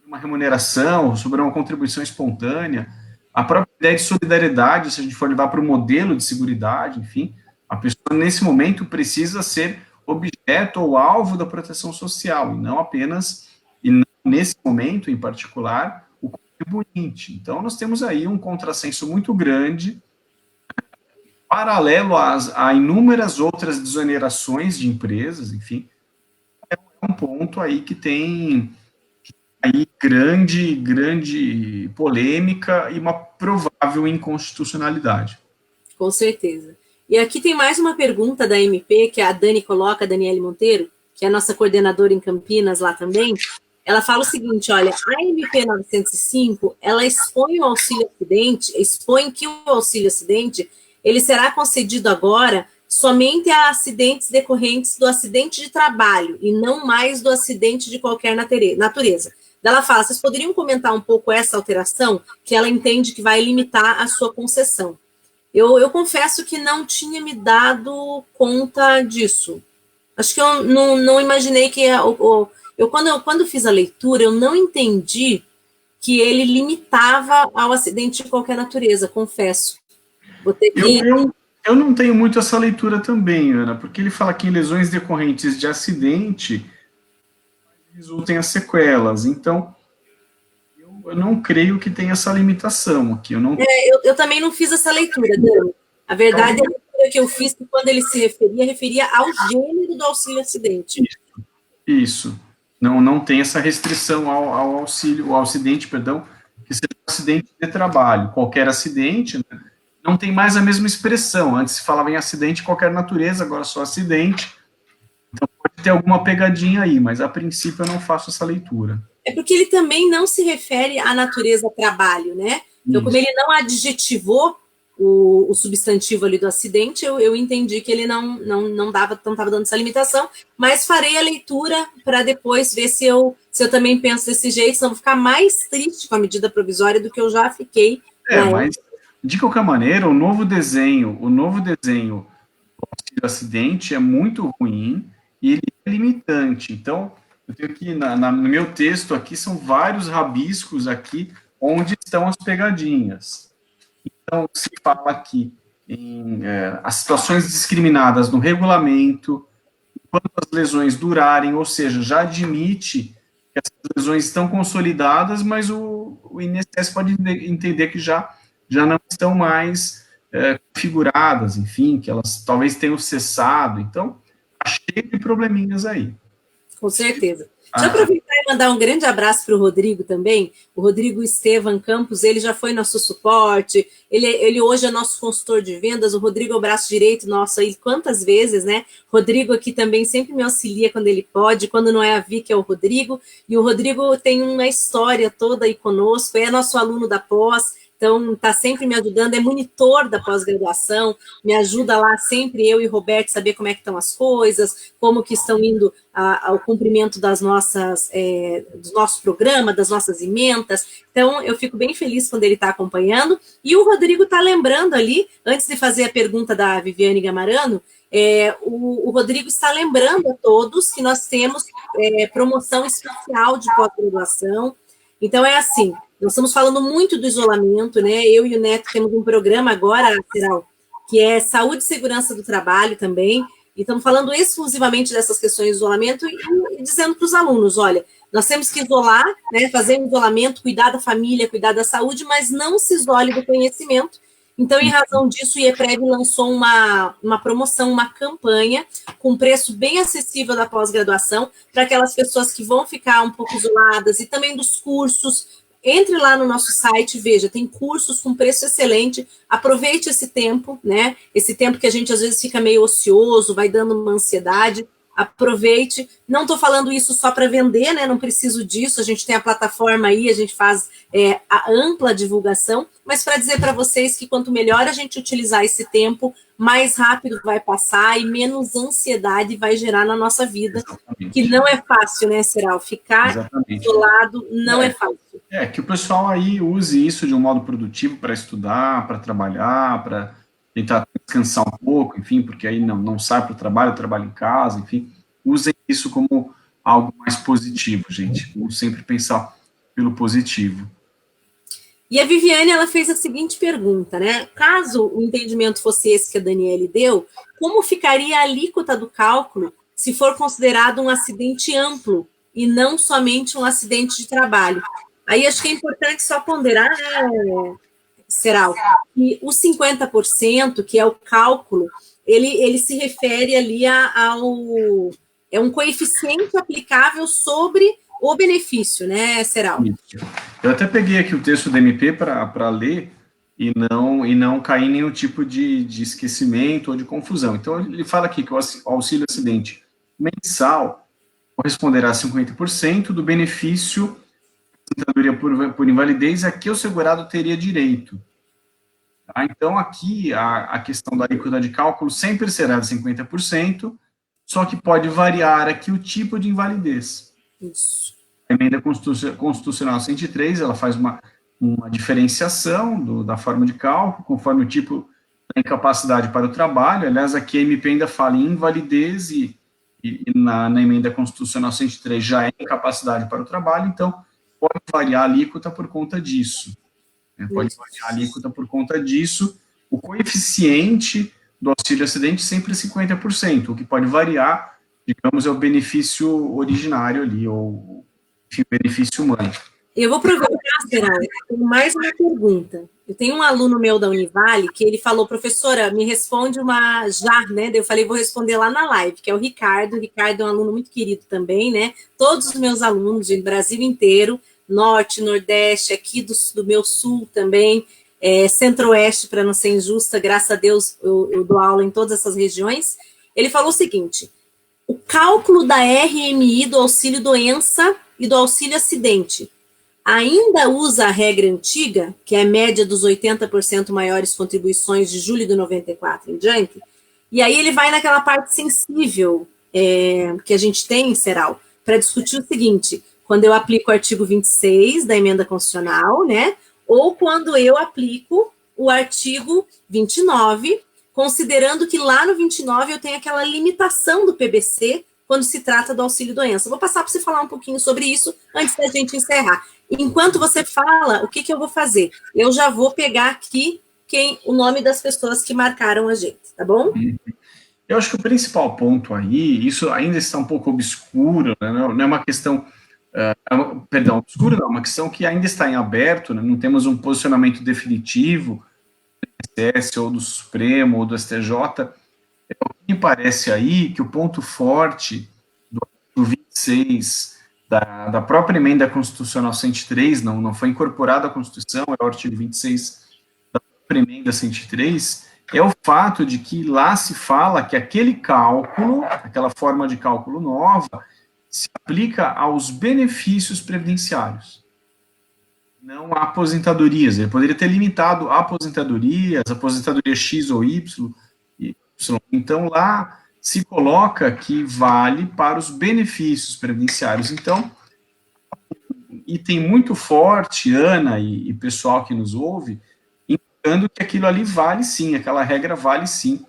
uma remuneração, sobre uma contribuição espontânea. A própria ideia de solidariedade, se a gente for levar para o modelo de seguridade, enfim, a pessoa, nesse momento, precisa ser objeto ou alvo da proteção social, e não apenas, e não, nesse momento em particular, o contribuinte. Então, nós temos aí um contrassenso muito grande, paralelo a inúmeras outras desonerações de empresas, enfim, é um ponto aí que tem aí grande polêmica e uma provável inconstitucionalidade. Com certeza. E aqui tem mais uma pergunta da MP, que a Dani coloca, a Daniele Monteiro, que é a nossa coordenadora em Campinas lá também. Ela fala o seguinte, olha, a MP 905, ela expõe o auxílio-acidente, expõe que o auxílio-acidente, ele será concedido agora somente a acidentes decorrentes do acidente de trabalho e não mais do acidente de qualquer natureza. Ela fala, vocês poderiam comentar um pouco essa alteração, que ela entende que vai limitar a sua concessão. Eu confesso que não tinha me dado conta disso. Acho que eu não imaginei que... Quando fiz a leitura, eu não entendi que ele limitava ao acidente de qualquer natureza, confesso. Vou ter que... Eu não tenho muito essa leitura também, Ana, porque ele fala que em lesões decorrentes de acidente resultem as sequelas. Então, eu não creio que tenha essa limitação aqui. Eu também não fiz essa leitura, Dani. A verdade é a leitura que eu fiz, que quando ele se referia ao gênero do auxílio-acidente. Isso. Não tem essa restrição ao acidente, que seja um acidente de trabalho. Qualquer acidente, né, não tem mais a mesma expressão. Antes se falava em acidente de qualquer natureza, agora só acidente. Então pode ter alguma pegadinha aí, mas a princípio eu não faço essa leitura. É porque ele também não se refere à natureza trabalho, né? Então, como ele não adjetivou o substantivo ali do acidente, eu entendi que ele não estava dando essa limitação, mas farei a leitura para depois ver se eu também penso desse jeito, senão vou ficar mais triste com a medida provisória do que eu já fiquei. Mas, de qualquer maneira, o novo desenho do acidente é muito ruim e ele é limitante. Então, eu tenho aqui, no meu texto aqui, são vários rabiscos aqui, onde estão as pegadinhas. Então, se fala aqui em as situações discriminadas no regulamento, quando as lesões durarem, ou seja, já admite que essas lesões estão consolidadas, mas o INSS pode entender que já não estão mais configuradas, enfim, que elas talvez tenham cessado. Então, está cheio de probleminhas aí. Com certeza. Deixa eu aproveitar e mandar um grande abraço para o Rodrigo também. O Rodrigo Estevam Campos, ele já foi nosso suporte, ele hoje é nosso consultor de vendas. O Rodrigo é o braço direito nosso aí, quantas vezes, né? Rodrigo aqui também sempre me auxilia quando ele pode, quando não é a Vicky, é o Rodrigo. E o Rodrigo tem uma história toda aí conosco, é nosso aluno da pós, então está sempre me ajudando, é monitor da pós-graduação, me ajuda lá sempre, eu e o Roberto, saber como é que estão as coisas, como que estão indo ao cumprimento das nossas, do nosso programa, das nossas ementas. Então, eu fico bem feliz quando ele está acompanhando. E o Rodrigo está lembrando ali, antes de fazer a pergunta da Viviane Gamarano, o Rodrigo está lembrando a todos que nós temos promoção especial de pós-graduação. Então, é assim, nós estamos falando muito do isolamento, né? Eu e o Neto temos um programa agora, Ceral, que é saúde e segurança do trabalho também, e estamos falando exclusivamente dessas questões de isolamento e dizendo para os alunos, olha, nós temos que isolar, né, fazer um isolamento, cuidar da família, cuidar da saúde, mas não se isole do conhecimento. Então, em razão disso, o IEPREV lançou uma promoção, uma campanha com preço bem acessível da pós-graduação para aquelas pessoas que vão ficar um pouco isoladas e também dos cursos. Entre lá no nosso site, veja, tem cursos com preço excelente, aproveite esse tempo, né? Esse tempo que a gente às vezes fica meio ocioso, vai dando uma ansiedade, aproveite. Não estou falando isso só para vender, né? Não preciso disso, a gente tem a plataforma aí, a gente faz a ampla divulgação, mas para dizer para vocês que quanto melhor a gente utilizar esse tempo, mais rápido vai passar e menos ansiedade vai gerar na nossa vida. Exatamente. Que não é fácil, né, Ceral? Ficar Exatamente. Isolado não é fácil. Que o pessoal aí use isso de um modo produtivo para estudar, para trabalhar, para tentar descansar um pouco, enfim, porque aí não sai para o trabalho em casa, enfim. Usem isso como algo mais positivo, gente. Vamos sempre pensar pelo positivo. E a Viviane, ela fez a seguinte pergunta, né? Caso o entendimento fosse esse que a Daniele deu, como ficaria a alíquota do cálculo se for considerado um acidente amplo e não somente um acidente de trabalho? Aí acho que é importante só ponderar, né, Ceral, que os 50%, que é o cálculo, ele se refere ali é um coeficiente aplicável sobre o benefício, né, Ceral? Eu até peguei aqui o texto do MP para ler e não cair em nenhum tipo de esquecimento ou de confusão. Então, ele fala aqui que o auxílio acidente mensal corresponderá a 50% do benefício por invalidez a que o segurado teria direito. Tá? Então, aqui, a questão da alíquota de cálculo sempre será de 50%, só que pode variar aqui o tipo de invalidez. Isso. A emenda constitucional 103, ela faz uma diferenciação da forma de cálculo, conforme o tipo da incapacidade para o trabalho. Aliás, aqui a MP ainda fala em invalidez e na emenda constitucional 103 já é incapacidade para o trabalho, então pode variar a alíquota por conta disso. Pode variar a alíquota por conta disso. O coeficiente do auxílio acidente sempre é 50%, o que pode variar, digamos, é o benefício originário ali, ou enfim, benefício mãe. Eu vou aproveitar, Será, com mais uma pergunta. Eu tenho um aluno meu da Univale que ele falou, professora, me responde uma já, né? Eu falei, vou responder lá na live, que é o Ricardo. O Ricardo é um aluno muito querido também, né? Todos os meus alunos do Brasil inteiro, Norte, Nordeste, aqui do meu Sul também, Centro-Oeste, para não ser injusta, graças a Deus eu dou aula em todas essas regiões. Ele falou o seguinte, o cálculo da RMI do auxílio doença e do auxílio acidente ainda usa a regra antiga, que é a média dos 80% maiores contribuições de julho de 94 em diante, e aí ele vai naquela parte sensível que a gente tem, Ceral, para discutir o seguinte, quando eu aplico o artigo 26 da emenda constitucional, né, ou quando eu aplico o artigo 29, considerando que lá no 29 eu tenho aquela limitação do PBC quando se trata do auxílio-doença. Vou passar para você falar um pouquinho sobre isso antes da gente encerrar. Enquanto você fala, o que eu vou fazer? Eu já vou pegar aqui o nome das pessoas que marcaram a gente, tá bom? Eu acho que o principal ponto aí, isso ainda está um pouco obscuro, né? Não é uma questão, perdão, obscuro não, é uma questão que ainda está em aberto, né? Não temos um posicionamento definitivo do STF ou do Supremo ou do STJ. O que me parece aí que o ponto forte do 26 da própria emenda constitucional 103, não foi incorporado à Constituição, é o artigo 26 da própria emenda 103, é o fato de que lá se fala que aquele cálculo, aquela forma de cálculo nova, se aplica aos benefícios previdenciários, não a aposentadorias. Ele poderia ter limitado a aposentadoria X ou Y. Então, lá se coloca que vale para os benefícios previdenciários. Então, item muito forte, Ana e pessoal que nos ouve, indicando que aquilo ali vale sim, aquela regra vale sim,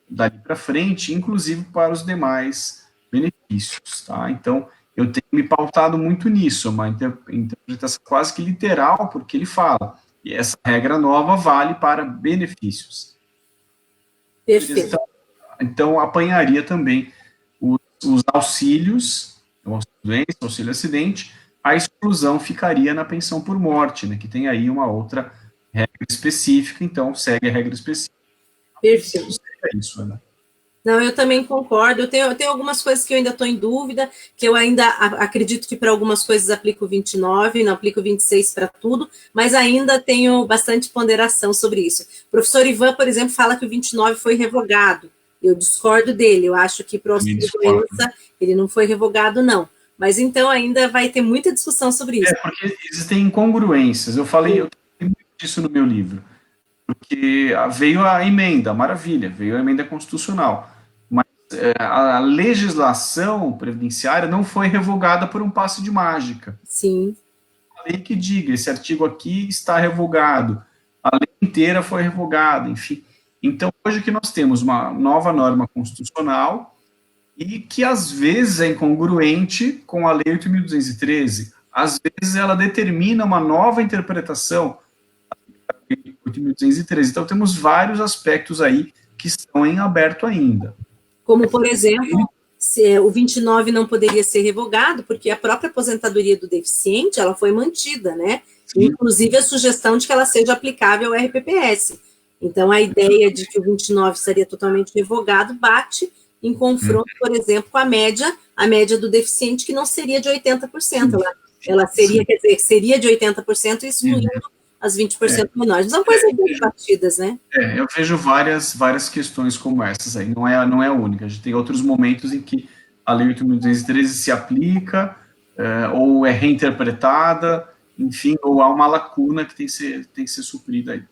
dali para frente, inclusive para os demais benefícios, tá? Então, eu tenho me pautado muito nisso, uma interpretação quase que literal, porque ele fala, e essa regra nova vale para benefícios. Perfeito. Então, apanharia também os auxílios, auxílio doença, auxílio acidente, a exclusão ficaria na pensão por morte, né, que tem aí uma outra regra específica, então segue a regra específica. Perfeito. É isso, né? Não, eu também concordo. Eu tenho algumas coisas que eu ainda estou em dúvida, que eu ainda acredito que para algumas coisas aplico 29, não aplico 26 para tudo, mas ainda tenho bastante ponderação sobre isso. O professor Ivan, por exemplo, fala que o 29 foi revogado. Eu discordo dele, eu acho que para o auxílio doença ele não foi revogado, não. Mas então ainda vai ter muita discussão sobre isso. Porque existem incongruências. Eu falei muito disso no meu livro. Porque veio a emenda, maravilha, veio a emenda constitucional. Mas a legislação previdenciária não foi revogada por um passe de mágica. Sim. A lei que diga, esse artigo aqui está revogado, a lei inteira foi revogada, enfim. Então, hoje que nós temos uma nova norma constitucional e que, às vezes, é incongruente com a Lei 8.213. Às vezes, ela determina uma nova interpretação da Lei 8.213. Então, temos vários aspectos aí que estão em aberto ainda. Como, por exemplo, o 29 não poderia ser revogado, porque a própria aposentadoria do deficiente, ela foi mantida, né? Sim. Inclusive a sugestão de que ela seja aplicável ao RPPS. Então, a ideia de que o 29 seria totalmente revogado bate em confronto, por exemplo, com a média do deficiente, que não seria de 80%. Ela seria, quer dizer, seria de 80%, excluindo as 20% menores. São coisas bem batidas, né? Eu vejo várias questões como essas aí. Não é a única. A gente tem outros momentos em que a Lei 8.213 se aplica, ou é reinterpretada, enfim, ou há uma lacuna que tem que ser suprida aí.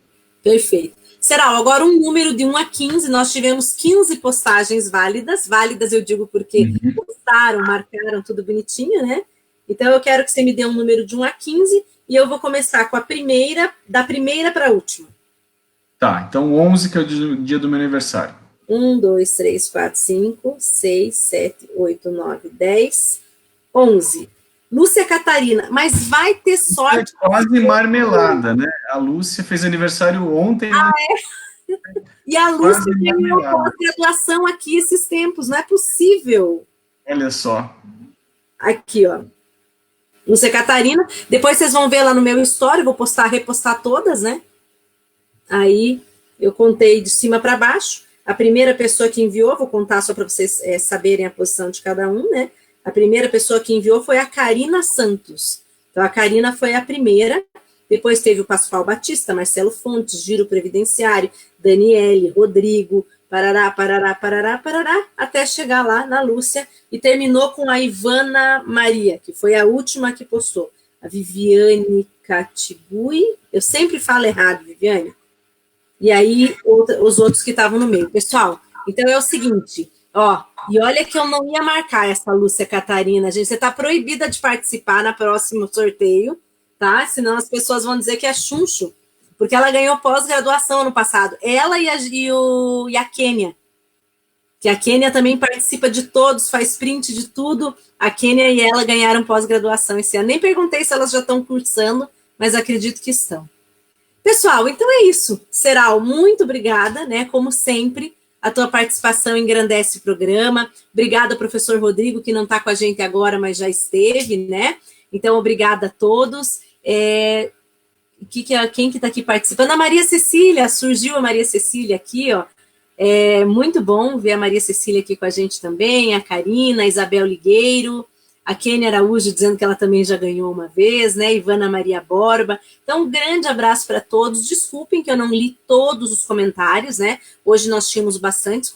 Perfeito. Será, agora um número de 1 a 15, nós tivemos 15 postagens válidas. Válidas eu digo porque postaram, marcaram, tudo bonitinho, né? Então eu quero que você me dê um número de 1 a 15 e eu vou começar com a primeira, da primeira para a última. Tá, então 11, que é o dia do meu aniversário. 1, 2, 3, 4, 5, 6, 7, 8, 9, 10, 11. Lúcia Catarina, mas vai ter sorte. É quase marmelada, né? A Lúcia fez aniversário ontem. É? E a Lúcia terminou pós-graduação aqui esses tempos, não é possível. Olha só. Aqui, ó. Lúcia Catarina. Depois vocês vão ver lá no meu story, vou repostar todas, né? Aí eu contei de cima para baixo. A primeira pessoa que enviou, vou contar só para vocês saberem a posição de cada um, né? A primeira pessoa que enviou foi a Karina Santos. Então, a Karina foi a primeira. Depois teve o Pascoal Batista, Marcelo Fontes, Giro Previdenciário, Daniele, Rodrigo, parará, parará, parará, parará, até chegar lá na Lúcia. E terminou com a Ivana Maria, que foi a última que postou. A Viviane Catibui. Eu sempre falo errado, Viviane. E aí, os outros que estavam no meio. Pessoal, então é o seguinte... Ó, e olha que eu não ia marcar essa Lúcia Catarina, gente. Você tá proibida de participar no próximo sorteio, tá? Senão as pessoas vão dizer que é chuncho, porque ela ganhou pós-graduação ano passado. Ela e a Kênia. Que a Kênia também participa de todos, faz print de tudo. A Kênia e ela ganharam pós-graduação esse ano. Nem perguntei se elas já estão cursando, mas acredito que estão. Pessoal, então é isso. Seral, muito obrigada, né? Como sempre, a tua participação engrandece o programa. Obrigada, professor Rodrigo, que não está com a gente agora, mas já esteve, né? Então, obrigada a todos. Quem que está aqui participando? A Maria Cecília, surgiu a Maria Cecília aqui, ó. Muito bom ver a Maria Cecília aqui com a gente também, a Karina, a Isabel Ligueiro, a Kênia Araújo dizendo que ela também já ganhou uma vez, né? Ivana Maria Borba. Então, um grande abraço para todos. Desculpem que eu não li todos os comentários, né? Hoje nós tínhamos bastante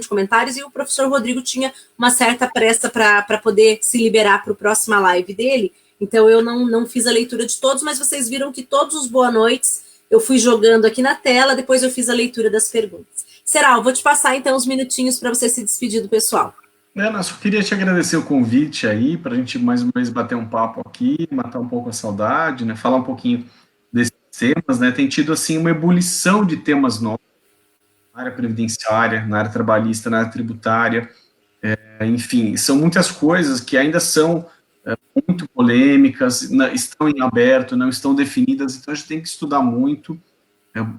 comentários e o professor Rodrigo tinha uma certa pressa para poder se liberar para a próxima live dele. Então, eu não fiz a leitura de todos, mas vocês viram que todos os boa noites eu fui jogando aqui na tela, depois eu fiz a leitura das perguntas. Seral, vou te passar então uns minutinhos para você se despedir do pessoal. Ana, só queria te agradecer o convite aí, para a gente mais uma vez bater um papo aqui, matar um pouco a saudade, né? Falar um pouquinho desses temas, né? Tem tido, assim, uma ebulição de temas novos na área previdenciária, na área trabalhista, na área tributária, enfim, são muitas coisas que ainda são muito polêmicas, estão em aberto, não estão definidas, então a gente tem que estudar muito.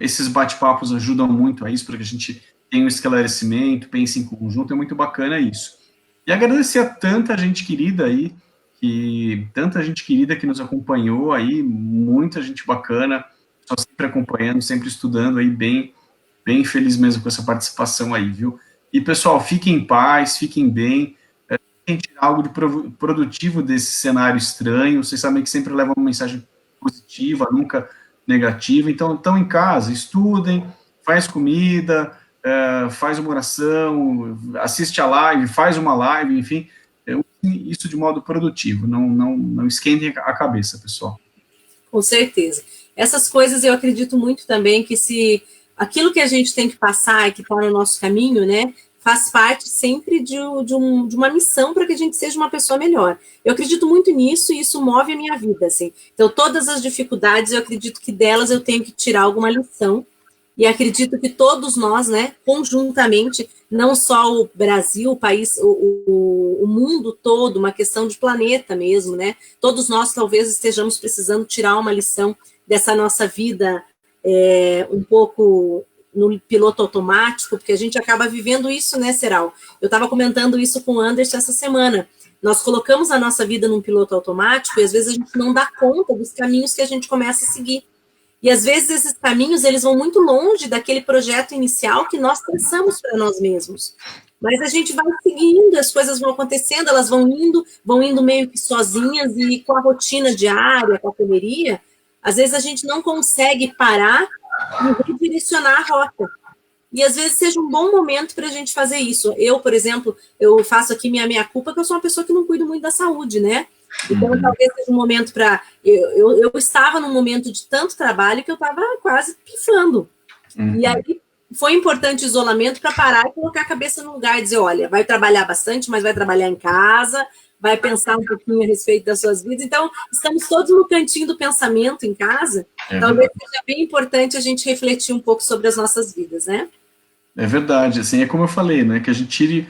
Esses bate-papos ajudam muito a isso, para que a gente tenha um esclarecimento, pense em conjunto, é muito bacana isso. E agradecer a tanta gente querida aí, que nos acompanhou aí, muita gente bacana, só sempre acompanhando, sempre estudando aí, bem feliz mesmo com essa participação aí, viu? E, pessoal, fiquem em paz, fiquem bem, tentem tirar algo de produtivo desse cenário estranho, vocês sabem que sempre leva uma mensagem positiva, nunca negativa, então estão em casa, estudem, faz comida, faz uma oração, assiste a live, faz uma live, enfim, isso de modo produtivo, não esquentem a cabeça, pessoal. Com certeza. Essas coisas eu acredito muito também que se aquilo que a gente tem que passar e que está no nosso caminho, né, faz parte sempre de uma missão para que a gente seja uma pessoa melhor. Eu acredito muito nisso e isso move a minha vida, assim. Então, todas as dificuldades, eu acredito que delas eu tenho que tirar alguma lição. E acredito que todos nós, né, conjuntamente, não só o Brasil, o país, o mundo todo, uma questão de planeta mesmo, né, todos nós talvez estejamos precisando tirar uma lição dessa nossa vida um pouco no piloto automático, porque a gente acaba vivendo isso, né, Seral? Eu estava comentando isso com o Anderson essa semana. Nós colocamos a nossa vida num piloto automático e às vezes a gente não dá conta dos caminhos que a gente começa a seguir. E às vezes esses caminhos, eles vão muito longe daquele projeto inicial que nós traçamos para nós mesmos. Mas a gente vai seguindo, as coisas vão acontecendo, elas vão indo meio que sozinhas e com a rotina diária, com a correria, às vezes a gente não consegue parar e redirecionar a rota. E às vezes seja um bom momento para a gente fazer isso. Eu, por exemplo, eu faço aqui minha meia-culpa, que eu sou uma pessoa que não cuido muito da saúde, né? Então, talvez seja um momento para... Eu estava num momento de tanto trabalho que eu estava quase pifando. E aí foi importante o isolamento para parar e colocar a cabeça no lugar e dizer, olha, vai trabalhar bastante, mas vai trabalhar em casa, vai pensar um pouquinho a respeito das suas vidas. Então, estamos todos no cantinho do pensamento em casa. Talvez seja bem importante a gente refletir um pouco sobre as nossas vidas, né? É verdade, assim, é como eu falei, né, que a gente tire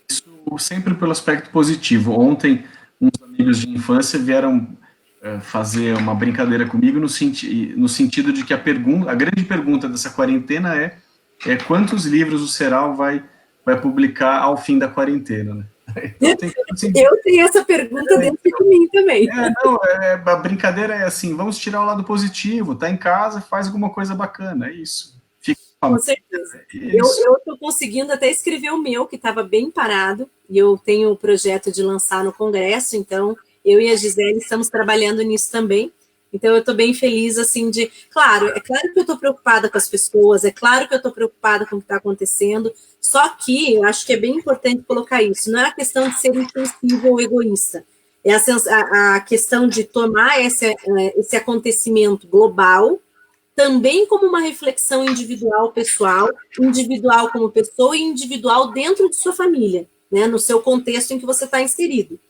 isso sempre pelo aspecto positivo. Ontem, uns amigos de infância vieram fazer uma brincadeira comigo no sentido de que a grande pergunta dessa quarentena é quantos livros o Seral vai publicar ao fim da quarentena, né? Eu tenho essa pergunta dentro de mim também. A brincadeira é assim, vamos tirar o lado positivo, tá em casa, faz alguma coisa bacana, é isso. Com certeza. Eu estou conseguindo até escrever o meu, que estava bem parado, e eu tenho o projeto de lançar no Congresso, então eu e a Gisele estamos trabalhando nisso também. Então eu estou bem feliz, assim, é claro que eu estou preocupada com as pessoas, é claro que eu estou preocupada com o que está acontecendo, só que eu acho que é bem importante colocar isso, não é a questão de ser insensível ou egoísta, é a questão de tomar esse acontecimento global, também como uma reflexão individual, pessoal, individual como pessoa e individual dentro de sua família, né, no seu contexto em que você está inserido.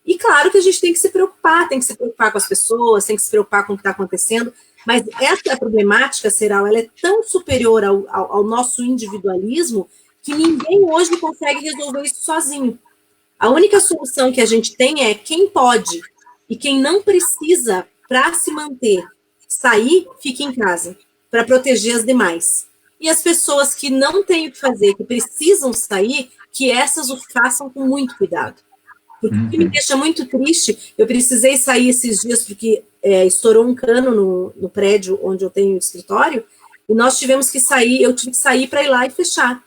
E claro que a gente tem que se preocupar com as pessoas, tem que se preocupar com o que está acontecendo, mas essa problemática, Seral, ela é tão superior ao nosso individualismo que ninguém hoje consegue resolver isso sozinho. A única solução que a gente tem é quem pode e quem não precisa para se manter sair, fique em casa, para proteger as demais. E as pessoas que não têm o que fazer, que precisam sair, que essas o façam com muito cuidado. Porque o que me deixa muito triste, eu precisei sair esses dias porque estourou um cano no prédio onde eu tenho o escritório, e nós tivemos que sair, eu tive que sair para ir lá e fechar.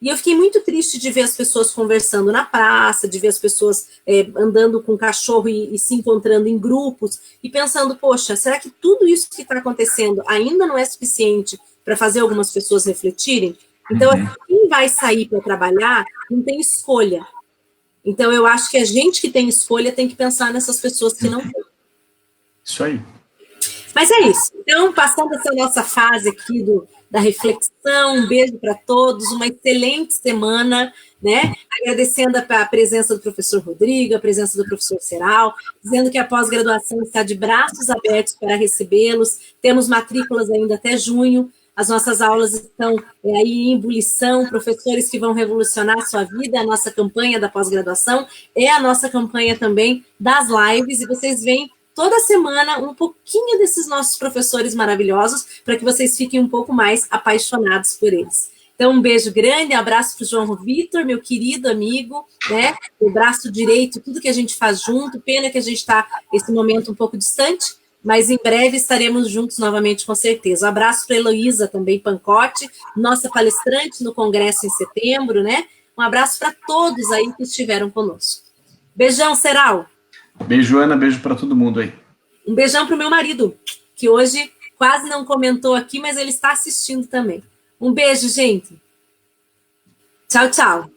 E eu fiquei muito triste de ver as pessoas conversando na praça, de ver as pessoas andando com cachorro e se encontrando em grupos, e pensando, poxa, será que tudo isso que está acontecendo ainda não é suficiente para fazer algumas pessoas refletirem? Então, quem vai sair para trabalhar não tem escolha. Então, eu acho que a gente que tem escolha tem que pensar nessas pessoas que não têm. Isso aí. Mas é isso. Então, passando essa nossa fase aqui da reflexão, um beijo para todos, uma excelente semana, né? Agradecendo a presença do professor Rodrigo, a presença do professor Serral, dizendo que a pós-graduação está de braços abertos para recebê-los. Temos matrículas ainda até junho. As nossas aulas estão aí em ebulição, professores que vão revolucionar a sua vida. A nossa campanha da pós-graduação é a nossa campanha também das lives, e vocês veem toda semana um pouquinho desses nossos professores maravilhosos, para que vocês fiquem um pouco mais apaixonados por eles. Então, um beijo grande, um abraço para o João Vitor, meu querido amigo, né? O braço direito, tudo que a gente faz junto. Pena que a gente está, esse momento, um pouco distante, mas em breve estaremos juntos novamente, com certeza. Um abraço para a Heloísa também, Pancotti, nossa palestrante no Congresso em setembro, né? Um abraço para todos aí que estiveram conosco. Beijão, Serral. Beijo, Ana, beijo para todo mundo aí. Um beijão para o meu marido, que hoje quase não comentou aqui, mas ele está assistindo também. Um beijo, gente. Tchau, tchau.